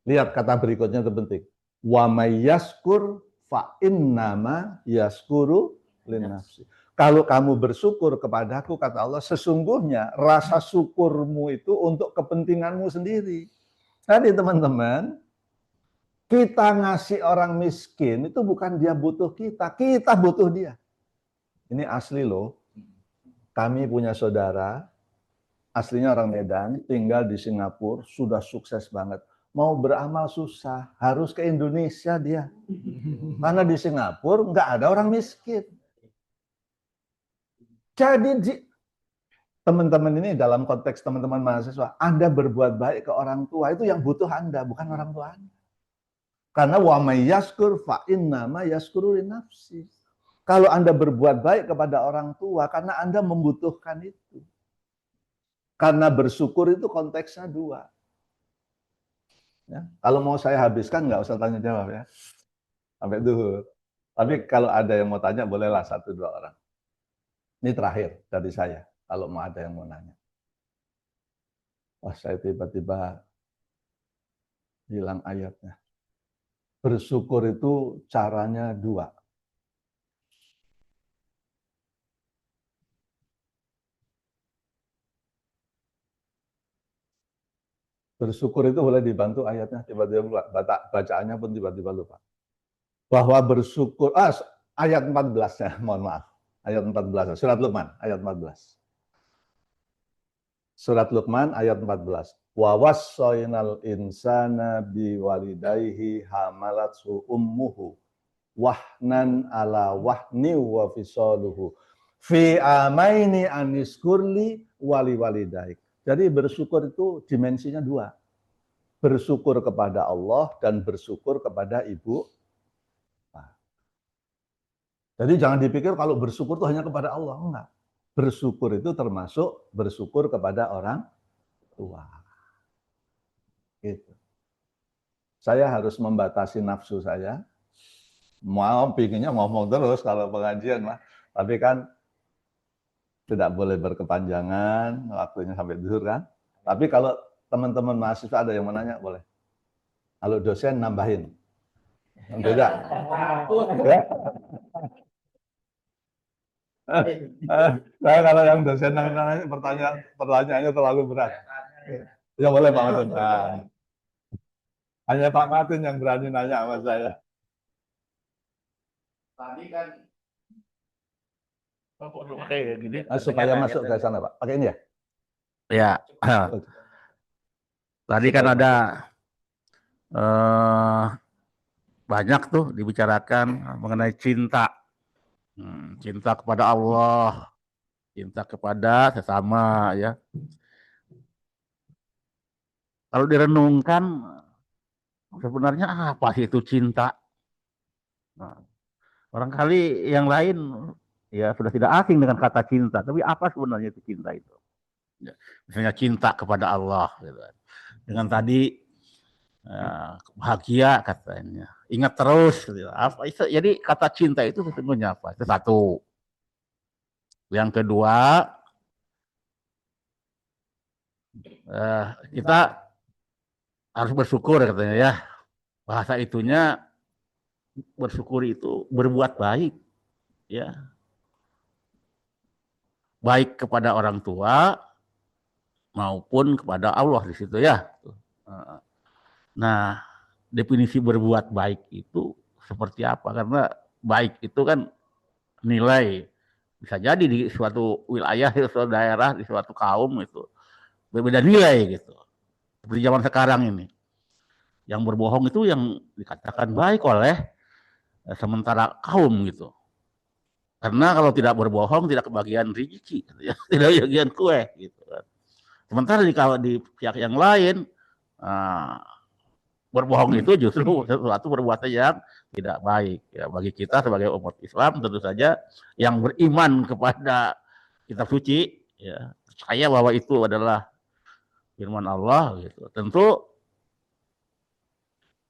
Lihat kata berikutnya itu penting. Wa may yaskur fa innama yaskuru linnafsi. Kalau kamu bersyukur kepadaku, kata Allah, sesungguhnya rasa syukurmu itu untuk kepentinganmu sendiri. Tadi teman-teman, kita ngasih orang miskin itu bukan dia butuh kita butuh dia. Ini asli loh. Kami punya saudara, aslinya orang Medan, tinggal di Singapura, sudah sukses banget. Mau beramal susah, harus ke Indonesia dia. Karena di Singapura nggak ada orang miskin. Jadi teman-teman ini dalam konteks teman-teman mahasiswa, Anda berbuat baik ke orang tua, itu yang butuh Anda, bukan orang tua Anda. Karena wa may yaskur fa innama yaskuru li nafsi. Kalau Anda berbuat baik kepada orang tua, karena Anda membutuhkan itu. Karena bersyukur itu konteksnya dua. Ya, kalau mau saya habiskan, nggak usah tanya jawab ya. Sampai duhur. Tapi kalau ada yang mau tanya, bolehlah 1-2 orang. Ini terakhir dari saya, kalau mau ada yang mau nanya. Wah, saya tiba-tiba hilang ayatnya. Bersyukur itu caranya dua. Bersyukur itu boleh dibantu ayatnya, tiba-tiba lupa. Bacaannya pun tiba-tiba lupa. Bahwa bersyukur, ayat 14-nya, mohon maaf. Ayat 14, surat Luqman, ayat 14. Surat Luqman, ayat 14. Wa wassaynal insana biwalidayhi hamalathu ummuhu wahnan ala wahni wa fisaluhu fi amaini aniskurli wali walidaik. Jadi bersyukur itu dimensinya dua. Bersyukur kepada Allah dan bersyukur kepada ibu. Jadi jangan dipikir kalau bersyukur itu hanya kepada Allah. Enggak. Bersyukur itu termasuk bersyukur kepada orang tua. Gitu. Saya harus membatasi nafsu saya. Mau pinginnya ngomong terus kalau pengajian mah. Tapi kan tidak boleh berkepanjangan, waktunya sampai zuhur kan. Tapi kalau teman-teman mahasiswa ada yang menanya, boleh. Kalau dosen nambahin. Tidak. Ya. Saya kalau yang dosen nanya pertanyaannya terlalu berat. Ya boleh Pak Matun. Nah, hanya Pak Matun yang berani nanya sama saya. Tadi kan Supaya masuk ke sana Pak. Pakai ini ya? Ya. Tadi kan ada banyak tuh dibicarakan mengenai cinta. Cinta kepada Allah, cinta kepada sesama ya. Kalau direnungkan sebenarnya apa sih itu cinta? Nah, Barangkali yang lain ya sudah tidak asing dengan kata cinta, tapi apa sebenarnya itu cinta itu? Ya, misalnya cinta kepada Allah, gitu kan. Dengan tadi bahagia katanya, ingat terus, gitu. Apa itu? Jadi kata cinta itu sesungguhnya apa? Itu satu. Yang kedua, kita harus bersyukur katanya ya. Bahasa itunya bersyukur itu berbuat baik, ya, baik kepada orang tua maupun kepada Allah di situ ya. Nah, definisi berbuat baik itu seperti apa? Karena baik itu kan nilai, bisa jadi di suatu wilayah, di suatu daerah, di suatu kaum itu berbeda nilai gitu. Seperti zaman sekarang ini, yang berbohong itu yang dikatakan baik oleh sementara kaum gitu. Karena kalau tidak berbohong tidak kebagian rezeki, gitu ya. Tidak kebagian kue gitu kan. Sementara di pihak yang lain, berbohong itu justru sesuatu perbuatan yang tidak baik ya. Bagi kita sebagai umat Islam tentu saja yang beriman kepada kitab suci ya, percaya bahwa itu adalah firman Allah gitu. Tentu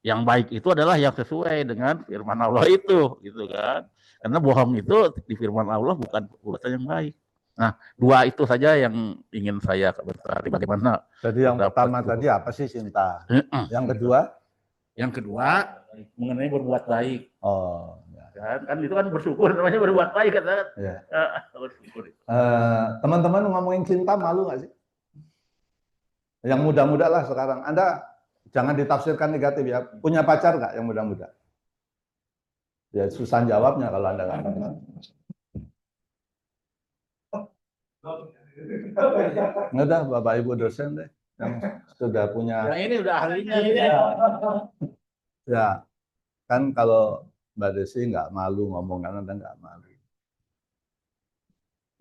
yang baik itu adalah yang sesuai dengan firman Allah itu gitu kan. Karena bohong itu di firman Allah bukan perbuatan yang baik. Nah, dua itu saja yang ingin saya komentari. Bagaimana? Jadi yang pertama tadi apa sih cinta? Yang kedua? Yang kedua mengenai berbuat baik. Oh, ya. Kan itu kan bersyukur namanya berbuat baik kan. Ya. Bersyukur. Teman-teman ngomongin cinta malu nggak sih? Yang muda-muda lah sekarang. Anda jangan ditafsirkan negatif ya. Punya pacar nggak yang muda-muda? Ya susah jawabnya kalau Anda nggak punya. Nggak dah, Bapak Ibu dosen deh yang sudah punya. Ya ini udah ahlinya. Ya, kan kalau Mbak Desi nggak malu ngomong, kan Anda nggak malu.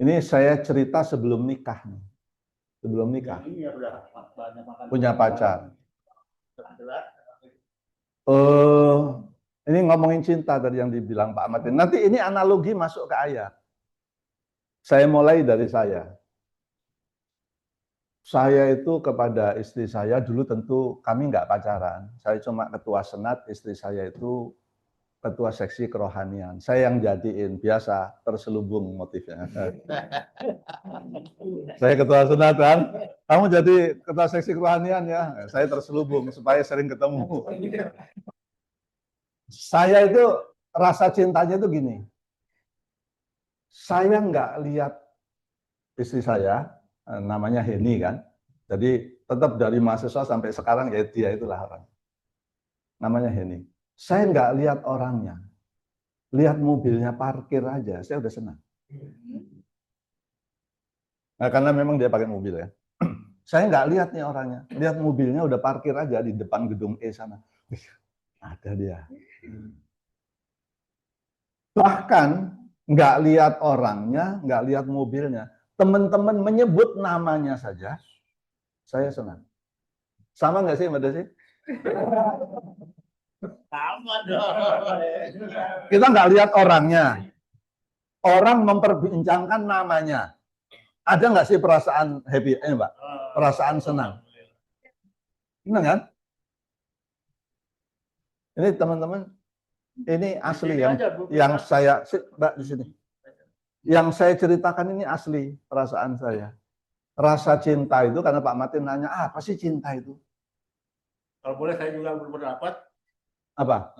Ini saya cerita sebelum nikah nih. Sebelum nikah. Punya pacar. Ini ngomongin cinta tadi yang dibilang Pak Ahmad. Nanti ini analogi masuk ke ayat. Saya mulai dari saya. Saya itu kepada istri saya dulu tentu kami nggak pacaran. Saya cuma ketua senat, istri saya itu ketua seksi kerohanian. Saya yang jadiin, biasa terselubung motifnya. Saya ketua senat kan, kamu jadi ketua seksi kerohanian ya. Saya terselubung supaya sering ketemu. Saya itu rasa cintanya itu gini. Saya nggak lihat istri saya, namanya Heni kan. Jadi tetap dari mahasiswa sampai sekarang ya dia itulah orang. Namanya Heni. Saya nggak lihat orangnya. Lihat mobilnya parkir aja, saya udah senang. Nah, karena memang dia pakai mobil ya. Saya nggak lihat nih orangnya. Lihat mobilnya udah parkir aja di depan gedung E sana. Ada dia. Bahkan nggak lihat orangnya, nggak lihat mobilnya. Teman-teman menyebut namanya saja, saya senang. Sama nggak sih Mbak Desi? Sama dong. Kita nggak lihat orangnya. Orang memperbincangkan namanya. Ada nggak sih perasaan happy, Mbak? Perasaan senang. Senang kan? Ini teman-teman, ini asli yang saya, Mbak di sini. Yang saya ceritakan ini asli perasaan saya. Rasa cinta itu karena Pak Martin nanya, apa sih cinta itu? Kalau boleh saya juga berpendapat. Apa?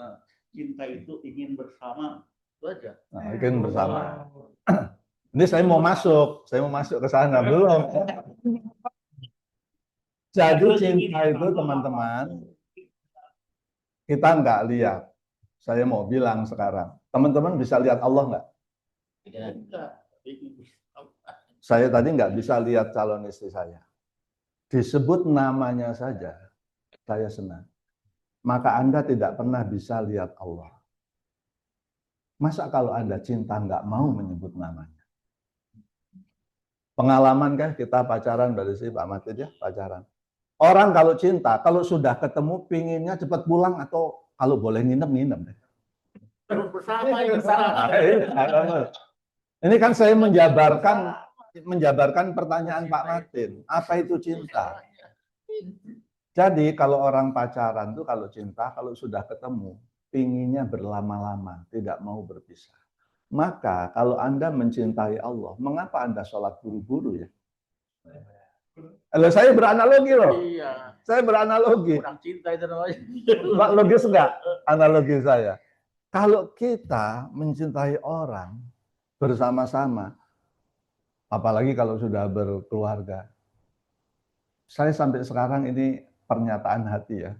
Cinta itu ingin bersama, itu aja. Nah, ingin bersama. Ini saya mau masuk ke sana belum. Jadi cinta itu teman-teman, kita nggak lihat. Saya mau bilang sekarang, teman-teman bisa lihat Allah nggak? Saya tadi nggak bisa lihat calon istri saya. Disebut namanya saja, saya senang. Maka Anda tidak pernah bisa lihat Allah. Masa kalau Anda cinta nggak mau menyebut namanya? Pengalaman kan kita pacaran dari si Pak Matid ya, pacaran. Orang kalau cinta, kalau sudah ketemu pinginnya cepat pulang atau kalau boleh nginep deh. bersama ini bersama. Ini kan saya menjabarkan pertanyaan Pak Martin. Apa itu cinta? Jadi kalau orang pacaran tuh kalau cinta, kalau sudah ketemu, pinginnya berlama-lama, tidak mau berpisah. Maka kalau Anda mencintai Allah, mengapa Anda sholat buru-buru ya? Saya beranalogi loh. Iya. Saya beranalogi. Kurang cinta itu namanya. Pak, logis enggak analogi saya? Kalau kita mencintai orang bersama-sama, apalagi kalau sudah berkeluarga. Saya sampai sekarang ini pernyataan hati ya.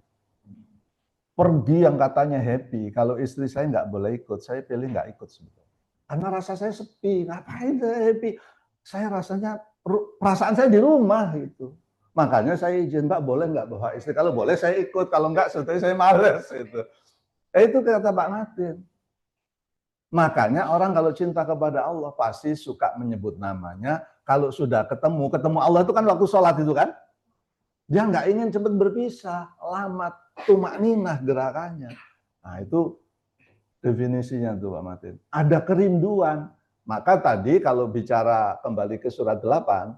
Pergi yang katanya happy, kalau istri saya nggak boleh ikut, saya pilih nggak ikut sebetulnya. Karena rasa saya sepi, ngapain saya happy? Saya rasanya, perasaan saya di rumah gitu. Makanya saya izin, Pak boleh nggak bawa istri? Kalau boleh saya ikut, kalau nggak sebetulnya saya males gitu. Itu kata Pak Martin. Makanya orang kalau cinta kepada Allah pasti suka menyebut namanya. Kalau sudah ketemu Allah itu kan waktu sholat itu kan. Dia nggak ingin cepat berpisah, lama tumak ninah gerakannya. Nah itu definisinya tuh Pak Martin. Ada kerinduan. Maka tadi kalau bicara kembali ke surat 8,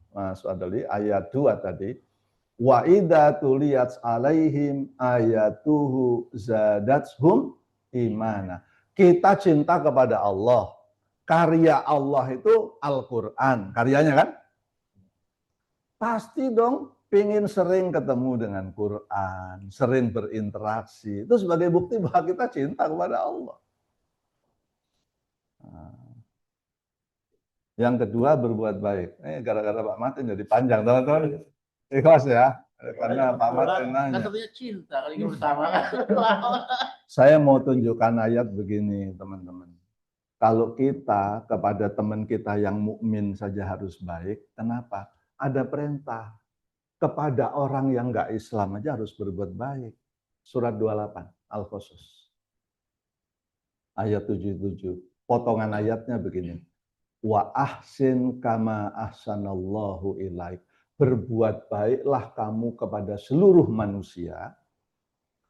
Mas Wadali, ayat 2 tadi, wa idza tuliyat alaihim ayatuhu zadatuhum imana. Kita cinta kepada Allah. Karya Allah itu Al-Qur'an, karyanya kan? Pasti dong pingin sering ketemu dengan Quran, sering berinteraksi. Itu sebagai bukti bahwa kita cinta kepada Allah. Yang kedua berbuat baik. Gara-gara Pak Martin jadi panjang teman-teman. Ikhlas ya. Karena Pak Martin nanya. Katanya cinta kali ini bersama. Saya mau tunjukkan ayat begini teman-teman. Kalau kita kepada teman kita yang mukmin saja harus baik, kenapa? Ada perintah. Kepada orang yang nggak Islam aja harus berbuat baik. Surat 28, Al-Qasas. Ayat 77. Potongan ayatnya begini. Wa ahsin kama ahsanallahu ilaik. Berbuat baiklah kamu kepada seluruh manusia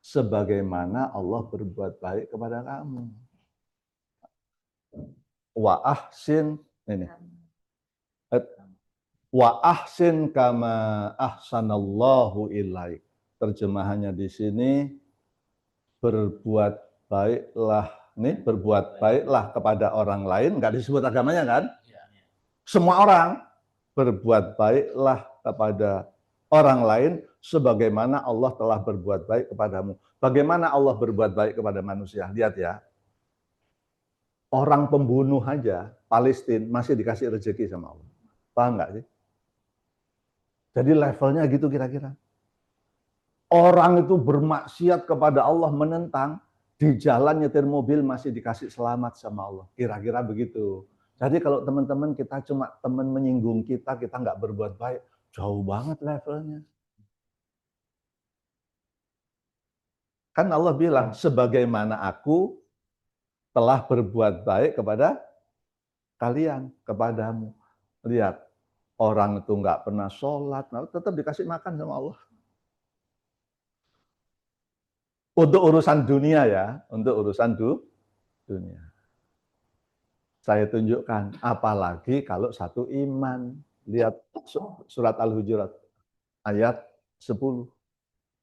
sebagaimana Allah berbuat baik kepada kamu. Wa ahsin ini. Wa ahsin kama ahsanallahu ilaik. Terjemahannya di sini berbuat baiklah, nih berbuat baiklah kepada orang lain, enggak disebut agamanya kan? Semua orang berbuat baiklah kepada orang lain sebagaimana Allah telah berbuat baik kepadamu. Bagaimana Allah berbuat baik kepada manusia? Lihat ya. Orang pembunuh aja Palestina masih dikasih rezeki sama Allah. Paham enggak sih? Jadi levelnya gitu kira-kira. Orang itu bermaksiat kepada Allah, menentang, di jalan nyetir mobil masih dikasih selamat sama Allah. Kira-kira begitu. Jadi kalau teman-teman kita cuma teman menyinggung kita nggak berbuat baik, jauh banget levelnya. Kan Allah bilang, sebagaimana aku telah berbuat baik kepada kalian, kepadamu. Lihat, orang itu nggak pernah sholat, tetap dikasih makan sama Allah. Untuk urusan dunia ya, untuk urusan dunia. Saya tunjukkan, apalagi kalau satu iman. Lihat surat Al-Hujurat ayat 10.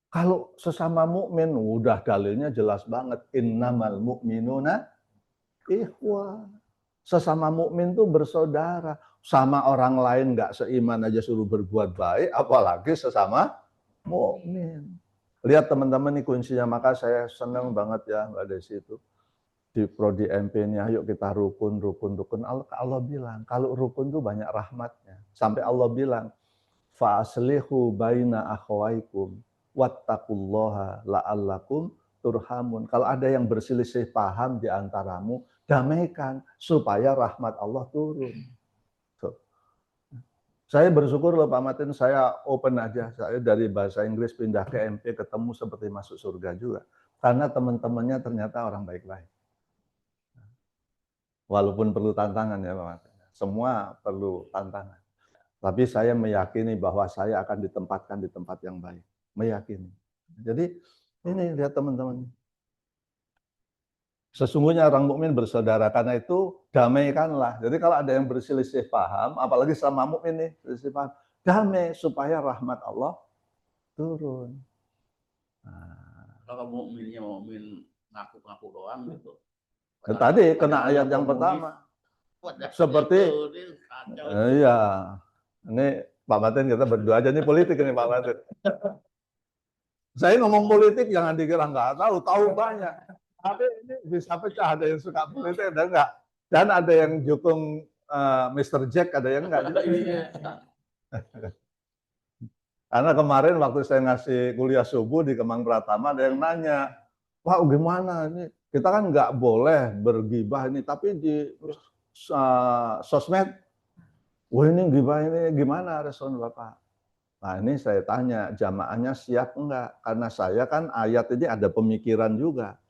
Kalau sesama mukmin, udah dalilnya jelas banget. Innamal mu'minuna ikhwah. Sesama mukmin tuh bersaudara. Sama orang lain nggak seiman aja suruh berbuat baik, apalagi sesama mukmin. Lihat teman-teman nih kuncinya, maka saya senang banget ya Mbak Desi itu. Di Prodi MP ini, ayo kita rukun. Allah bilang, kalau rukun tuh banyak rahmatnya. Sampai Allah bilang, fa'aslihu baina akhwaikum wattaqullaha la'allakum turhamun. Kalau ada yang berselisih paham di antaramu, damaikan supaya rahmat Allah turun. Saya bersyukur loh Pak Martin, saya open aja. Saya dari bahasa Inggris pindah ke MP, ketemu seperti masuk surga juga. Karena teman-temannya ternyata orang baik-baik. Walaupun perlu tantangan ya Pak Martin. Semua perlu tantangan. Tapi saya meyakini bahwa saya akan ditempatkan di tempat yang baik. Meyakini. Jadi ini lihat teman-teman. Sesungguhnya orang mukmin bersaudara, karena itu damaikanlah. Jadi kalau ada yang berselisih paham, apalagi sama mukmin nih, berselisih paham, damai supaya rahmat Allah turun. Nah, Kalau mukminnya mukmin ngaku-ngaku doang gitu. tadi kena ayat yang pertama. Seperti, iya, ini Pak Martin kita berdua aja nih politik ini Pak Martin. Saya ngomong politik jangan dikira nggak tahu, tahu banyak. Tapi ini bisa pecah, ada yang suka politik, ada enggak. Dan ada yang dukung Mr. Jack, ada yang enggak. Karena kemarin waktu saya ngasih kuliah subuh di Kemang Pratama, ada yang nanya, Pak gimana ini? Kita kan nggak boleh bergibah ini, tapi di sosmed, wah ini gibah ini gimana respon Bapak? Nah ini saya tanya, jamaahnya siap enggak? Karena saya kan ayat ini ada pemikiran juga.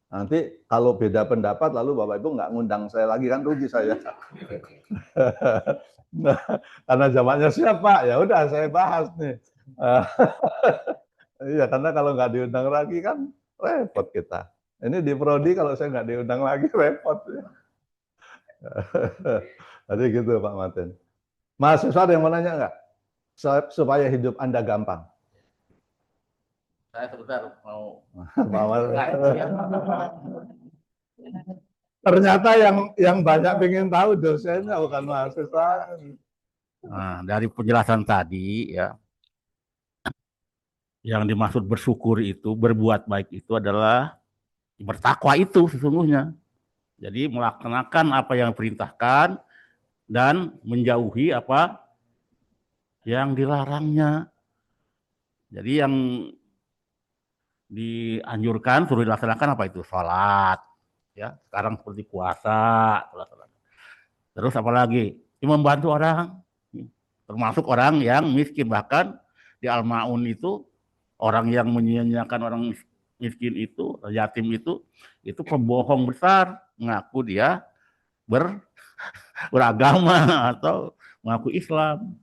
Nanti kalau beda pendapat lalu Bapak Ibu nggak ngundang saya lagi kan rugi saya. Nah, karena jamaahnya siap Pak, ya udah saya bahas nih. Iya karena kalau nggak diundang lagi kan repot kita. Ini di Prodi kalau saya nggak diundang lagi repot. Jadi gitu Pak Martin. Mahasiswa ada yang mau nanya nggak? Supaya hidup Anda gampang. Saya sebentar mau. Ternyata yang banyak ingin tahu dosennya bukan mahasiswa. Nah, dari penjelasan tadi ya, yang dimaksud bersyukur itu, berbuat baik itu adalah bertakwa itu sesungguhnya. Jadi melaksanakan apa yang diperintahkan dan menjauhi apa yang dilarangnya. Jadi yang dianjurkan suruh dilaksanakan apa itu? Sholat. Ya, sekarang seperti puasa. Terus apa lagi? Membantu orang, termasuk orang yang miskin. Bahkan di Al-Ma'un itu orang yang menyia-nyiakan orang miskin itu, yatim itu pembohong besar, mengaku dia beragama atau mengaku Islam.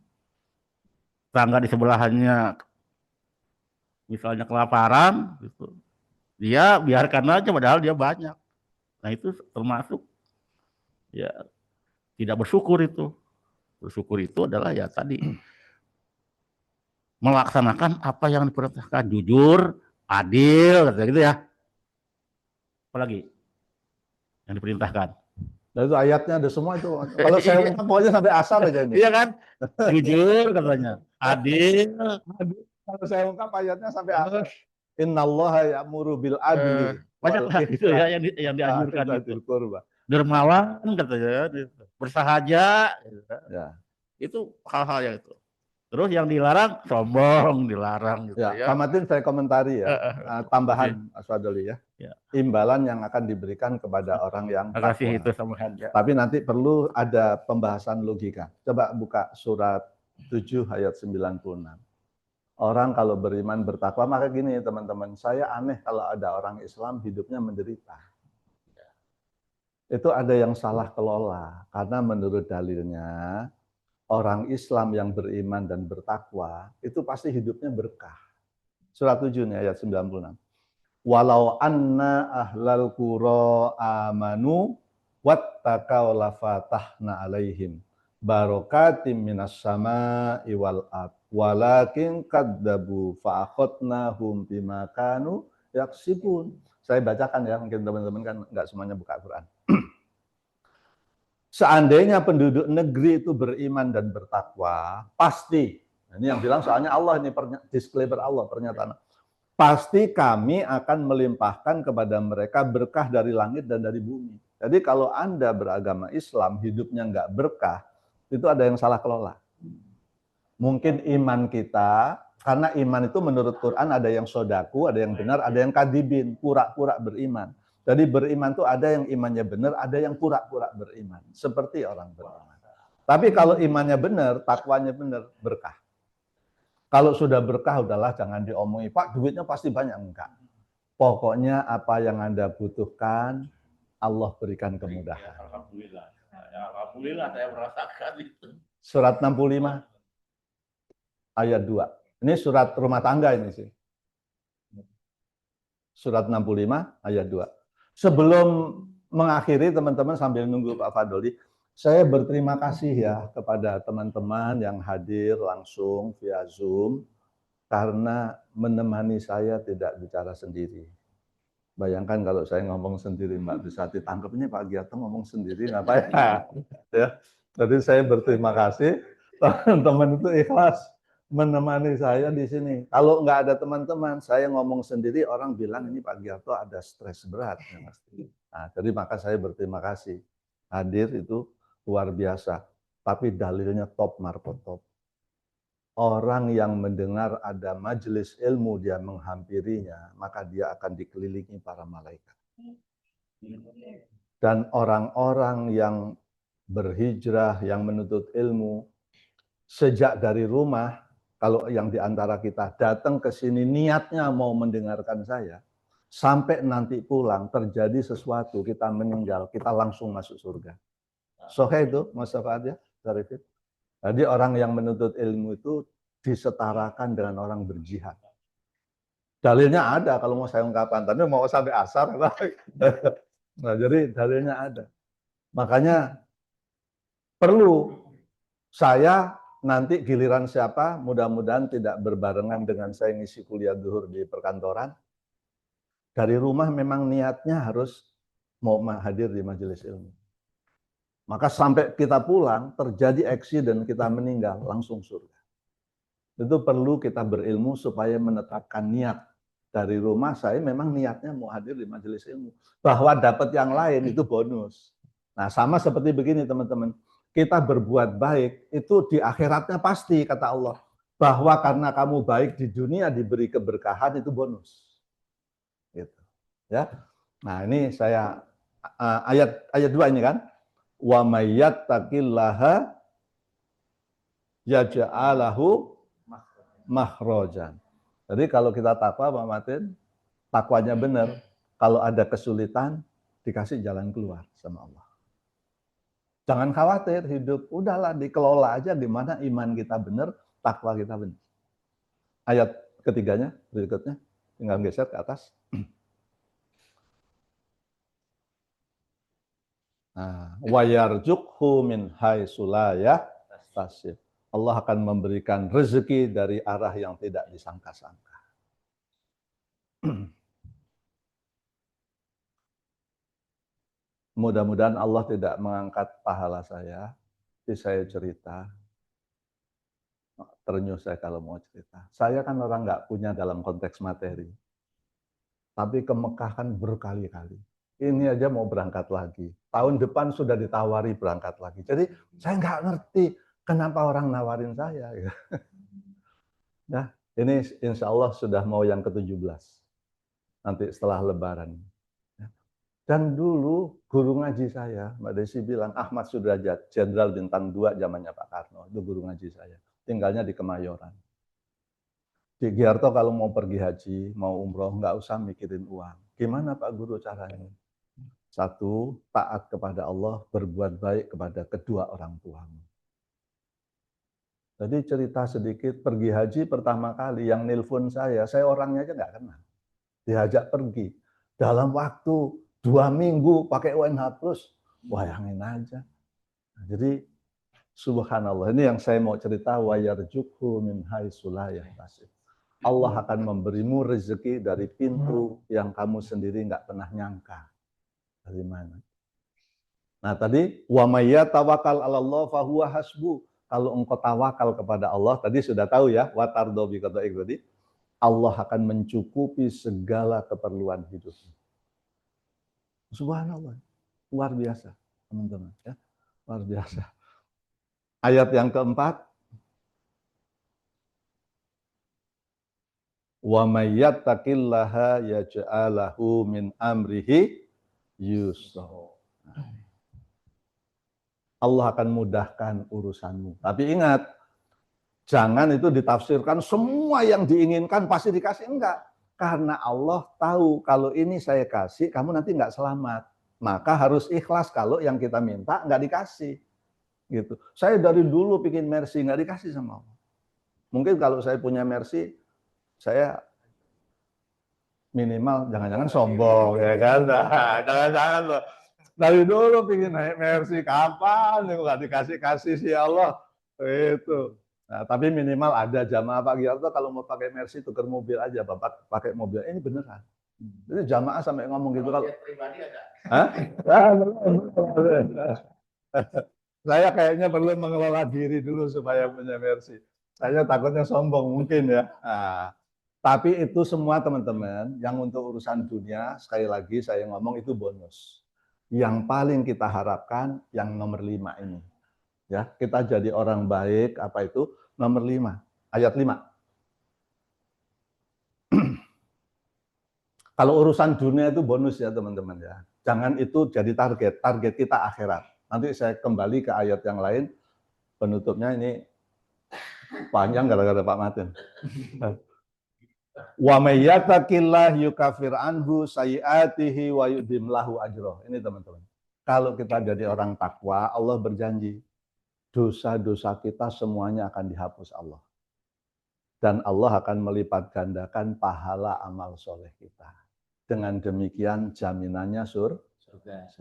Tetangga di sebelahnya misalnya kelaparan, gitu. Dia biarkan aja padahal dia banyak. Nah itu termasuk ya tidak bersyukur itu. Bersyukur itu adalah ya tadi melaksanakan apa yang diperintahkan, jujur, adil, gitu ya. Apalagi yang diperintahkan. Nah, itu ayatnya ada semua itu. Kalau saya pokoknya sampai asar aja ini. Iya kan? Jujur katanya, adil. Kalau saya ungkap ayatnya sampai asar. Innallaha ya'muru bil adli. Banyak lah itu ya yang dianjurkan itu. Dermawan katanya, bersahaja. Ya. Itu hal-hal yang itu. Terus yang dilarang sombong, dilarang gitu ya. Pak Martin saya komentari ya. Tambahan Mas Wadoli ya. Imbalan yang akan diberikan kepada orang yang takwa. Itu tambahan ya. Tapi nanti perlu ada pembahasan logika. Coba buka surat 7 ayat 96. Orang kalau beriman bertakwa, maka gini teman-teman, saya aneh kalau ada orang Islam hidupnya menderita. Itu ada yang salah kelola, karena menurut dalilnya, orang Islam yang beriman dan bertakwa, itu pasti hidupnya berkah. Surat 7 nih, ayat 96. Walau anna ahlal qura amanu wattaqaw lafatahna alaihim barokatim minas sama'i wal ard walakin kadzabu fa akhadnahum bima kanu yaksibun. Saya bacakan ya, mungkin teman-teman kan enggak semuanya buka Quran. Seandainya penduduk negeri itu beriman dan bertakwa, pasti, ini yang bilang soalnya Allah, ini disclaimer Allah, pernyataan, pasti kami akan melimpahkan kepada mereka berkah dari langit dan dari bumi. Jadi kalau Anda beragama Islam, hidupnya nggak berkah, itu ada yang salah kelola. Mungkin iman kita, karena iman itu menurut Quran ada yang sodaku, ada yang benar, ada yang kadibin, pura-pura beriman. Jadi beriman itu ada yang imannya benar, ada yang pura-pura beriman. Seperti orang beriman. Tapi kalau imannya benar, takwanya benar, berkah. Kalau sudah berkah, udahlah jangan diomongi, Pak duitnya pasti banyak. Enggak. Pokoknya apa yang Anda butuhkan, Allah berikan kemudahan. Alhamdulillah. Alhamdulillah saya merasakan itu. Surat 65, ayat 2. Ini surat rumah tangga ini sih. Surat 65, ayat 2. Sebelum mengakhiri teman-teman sambil nunggu Pak Fadoli, saya berterima kasih ya kepada teman-teman yang hadir langsung via Zoom karena menemani saya tidak bicara sendiri. Bayangkan kalau saya ngomong sendiri, Mbak bisa ditangkap ini Pak Giyato ngomong sendiri ngapain? Ya, jadi saya berterima kasih teman-teman itu ikhlas menemani saya di sini. Kalau nggak ada teman-teman, saya ngomong sendiri, orang bilang ini Pak Giyato ada stres berat. Ya, pasti. Nah, jadi maka saya berterima kasih. Hadir itu luar biasa. Tapi dalilnya top marko top. Orang yang mendengar ada majelis ilmu, dia menghampirinya, maka dia akan dikelilingi para malaikat. Dan orang-orang yang berhijrah, yang menuntut ilmu, sejak dari rumah, kalau yang diantara kita datang ke sini niatnya mau mendengarkan saya, sampai nanti pulang terjadi sesuatu, kita meninggal, kita langsung masuk surga. Sohe itu, Mas Safad ya, Zarifit. Jadi orang yang menuntut ilmu itu disetarakan dengan orang berjihad. Dalilnya ada kalau mau saya ungkapkan, tapi mau sampai asar. Nah, jadi dalilnya ada. Makanya perlu saya nanti giliran siapa, mudah-mudahan tidak berbarengan dengan saya ngisi kuliah zuhur di perkantoran. Dari rumah memang niatnya harus mau hadir di majelis ilmu. Maka sampai kita pulang, terjadi accident, kita meninggal, langsung surga. Itu perlu kita berilmu supaya menetapkan niat. Dari rumah saya memang niatnya mau hadir di majelis ilmu. Bahwa dapat yang lain itu bonus. Nah sama seperti begini teman-teman. Kita berbuat baik itu di akhiratnya pasti kata Allah. Bahwa karena kamu baik di dunia diberi keberkahan itu bonus. Gitu. Ya. Nah ini saya ayat 2 ini kan. Wa may yattaqillaha yaj'alahu makhrojan. Jadi kalau kita takwa Pak Martin, takwanya benar. Kalau ada kesulitan, dikasih jalan keluar sama Allah. Jangan khawatir hidup, udahlah dikelola aja gimana iman kita benar, takwa kita benar. Ayat ketiganya, berikutnya, tinggal geser ke atas. Nah, wa yarzuqhu min haitsu la yahtasib. Allah akan memberikan rezeki dari arah yang tidak disangka-sangka. Mudah-mudahan Allah tidak mengangkat pahala saya. Jadi saya cerita. Ternyuh saya kalau mau cerita. Saya kan orang nggak punya dalam konteks materi. Tapi ke Mekah kan berkali-kali. Ini aja mau berangkat lagi. Tahun depan sudah ditawari berangkat lagi. Jadi saya nggak ngerti kenapa orang nawarin saya. Nah, ini insya Allah sudah mau yang ke-17. Nanti setelah Lebaran. Dan dulu guru ngaji saya, Mbak Desi bilang, Ahmad Sudrajat, Jenderal Bintang 2 zamannya Pak Karno. Itu guru ngaji saya. Tinggalnya di Kemayoran. Di Giarto kalau mau pergi haji, mau umroh, nggak usah mikirin uang. Gimana Pak Guru caranya? Satu, taat kepada Allah, berbuat baik kepada kedua orang tuamu. Jadi cerita sedikit, pergi haji pertama kali, yang nelpon saya orangnya aja nggak kenal. Diajak pergi. Dalam waktu 2 minggu pakai UNH Plus, bayangin aja. Nah, jadi subhanallah, ini yang saya mau cerita, wa yarzuqhu min haitsu la yahtasib. Allah akan memberimu rezeki dari pintu yang kamu sendiri nggak pernah nyangka. Dari mana? Nah tadi, wa may yatawakkal 'alallah fahuwa hasbuh. Kalau engkau tawakal kepada Allah, tadi sudah tahu ya, wa tardo bi qada'i tadi, Allah akan mencukupi segala keperluan hidupmu. Subhanallah, luar biasa, teman-teman ya. Luar biasa. Ayat yang keempat, wa may yattaqillaha yaj'al lahu min amrihi yusra. Allah akan mudahkan urusanmu. Tapi ingat, jangan itu ditafsirkan semua yang diinginkan pasti dikasih. Enggak. Karena Allah tahu kalau ini saya kasih, kamu nanti enggak selamat. Maka harus ikhlas kalau yang kita minta enggak dikasih. Gitu. Saya dari dulu bikin Mercy, enggak dikasih sama Allah. Mungkin kalau saya punya Mercy, saya minimal jangan-jangan sombong ya kan. Nah, jangan-jangan loh. Dari dulu pingin naik Mercy, kapan nggak dikasih-kasih sih Allah. Itu. Nah, tapi minimal ada jamaah Pak Giarto kalau mau pakai Mercy tukar mobil aja, Bapak pakai mobil. Ini beneran. Jadi jamaah sampai ngomong gitu kalau pribadi ada. Hah? Saya kayaknya perlu mengelola diri dulu supaya punya Mercy. Saya takutnya sombong mungkin ya. Nah, tapi itu semua teman-teman yang untuk urusan dunia, sekali lagi saya ngomong itu bonus. Yang paling kita harapkan yang nomor 5 ini. Ya, kita jadi orang baik, apa itu? Nomor 5, ayat 5. Kalau urusan dunia itu bonus ya teman-teman ya. Jangan itu jadi target. Target kita akhirat. Nanti saya kembali ke ayat yang lain. Penutupnya ini panjang gara-gara Pak Martin. Wa may yattaqillah yukafir anhu sayiatihi wa yudim lahu ajroh. Ini teman-teman. Kalau kita jadi orang takwa, Allah berjanji dosa-dosa kita semuanya akan dihapus Allah. Dan Allah akan melipat gandakan pahala amal soleh kita. Dengan demikian jaminannya surga.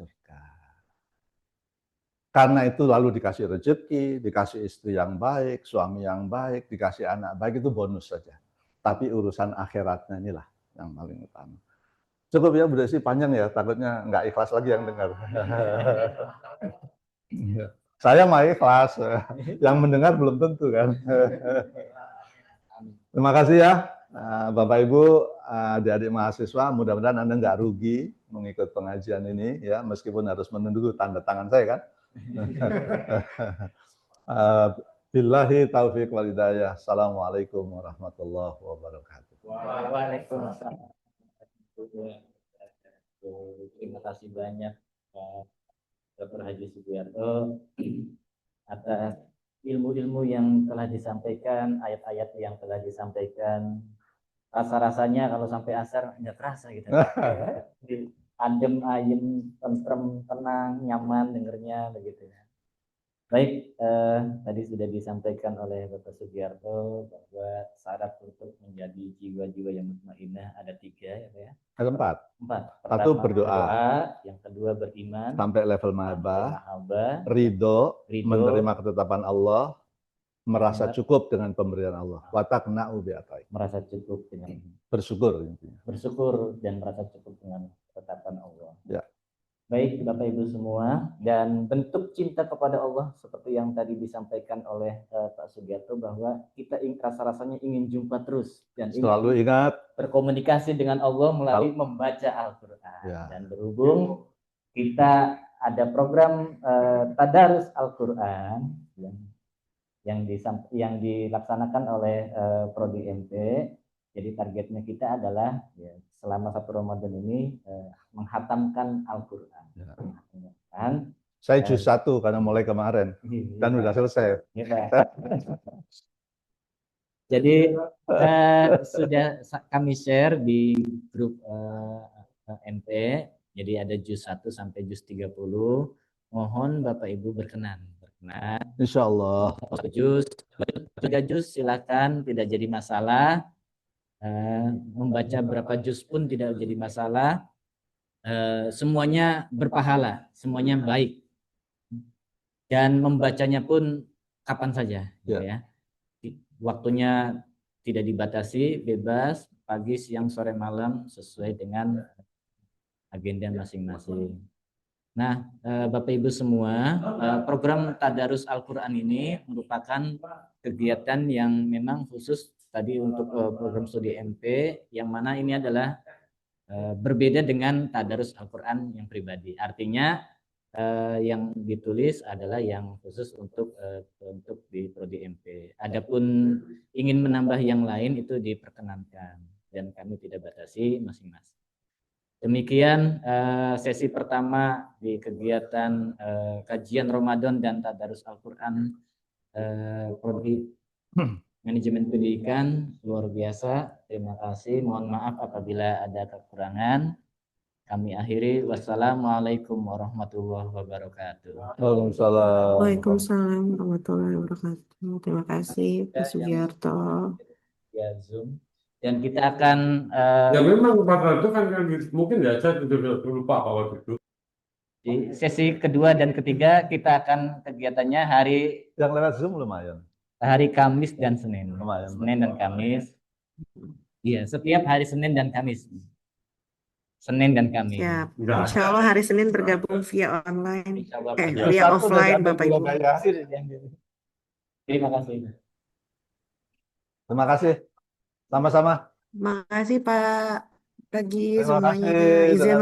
Karena itu lalu dikasih rezeki, dikasih istri yang baik, suami yang baik, dikasih anak baik, itu bonus saja. Tapi urusan akhiratnya inilah yang paling utama. Cukup ya Bu Desi, panjang ya, takutnya nggak ikhlas lagi yang dengar. Saya mah ikhlas, yang mendengar belum tentu kan. Terima kasih ya Bapak Ibu, adik-adik mahasiswa, mudah-mudahan Anda nggak rugi mengikut pengajian ini ya, meskipun harus menunggu tanda tangan saya kan. Billahi taufiq wal hidayah. Assalamualaikum warahmatullahi wabarakatuh. Waalaikumsalam. Terima kasih banyak Pak Dr. Haji Sugiarto atas ilmu-ilmu yang telah disampaikan, ayat-ayat yang telah disampaikan. Rasa-rasanya kalau sampai asar nggak terasa gitu. Adem, ayem, tentrem, tenang, nyaman dengernya begitu ya. Baik, tadi sudah disampaikan oleh Bapak Sugiarto bahwa syarat untuk menjadi jiwa-jiwa yang mutmainnah ada 3 ya. Ada 4. Satu berdoa, yang kedua beriman sampai level mahabbah, ridho, menerima ketetapan Allah, merasa cukup dengan pemberian Allah. Wa taqna'u bi atai. Merasa cukup dengan bersyukur intinya. Bersyukur dan merasa cukup dengan ketetapan Allah. Ya. Baik Bapak Ibu semua, dan bentuk cinta kepada Allah seperti yang tadi disampaikan oleh Pak Sugiarto bahwa kita rasa-rasanya ingin jumpa terus dan selalu ingat berkomunikasi dengan Allah melalui membaca Al-Qur'an. Ya. Dan berhubung kita ada program Tadarus Al-Qur'an yang dilaksanakan oleh Prodi MP. Jadi targetnya kita adalah ya, selama 1 Ramadan ini menghatamkan Al-Qur'an. Ya. Saya juz 1 karena mulai kemarin dan sudah selesai. Ya. Jadi sudah kami share di grup MP. Jadi ada juz 1 sampai juz 30. Mohon Bapak Ibu berkenan. Insya Allah. 3 juz silakan, tidak jadi masalah. Membaca berapa juz pun tidak jadi masalah. Semuanya berpahala, semuanya baik. Dan membacanya pun kapan saja, gitu ya. Waktunya tidak dibatasi, bebas, pagi, siang, sore, malam, sesuai dengan agenda masing-masing. Nah, Bapak Ibu semua, program Tadarus Al-Quran ini merupakan kegiatan yang memang khusus tadi untuk program studi MP, yang mana ini adalah berbeda dengan Tadarus Al-Quran yang pribadi. Artinya yang ditulis adalah yang khusus untuk di Prodi MP. Adapun ingin menambah yang lain itu diperkenankan dan kami tidak batasi masing-masing. Demikian sesi pertama di kegiatan kajian Ramadan dan Tadarus Al-Quran Prodi Manajemen Pendidikan. Luar biasa. Terima kasih. Mohon maaf apabila ada kekurangan. Kami akhiri. Wassalamualaikum warahmatullahi wabarakatuh. Waalaikumsalam warahmatullahi wabarakatuh. Terima kasih Pak Sugiarto. Ya Zoom. Dan kita akan Ya memang pada itu kan mungkin ya saya lupa Pak waktu itu. di sesi kedua dan ketiga kita akan kegiatannya Yang lewat Zoom lumayan. hari Kamis dan Senin. Lumayan. Senin dan Kamis. Iya, setiap hari Senin dan Kamis. Senin dan Kamis. Siap. Enggak ada. Insya Allah hari Senin bergabung via online. Insya Allah, Pak. Via offline, Bapak Ibu. Terima kasih. Terima kasih. Sama-sama. Terima kasih Pak. Pagi Terima semuanya. kasih. Izin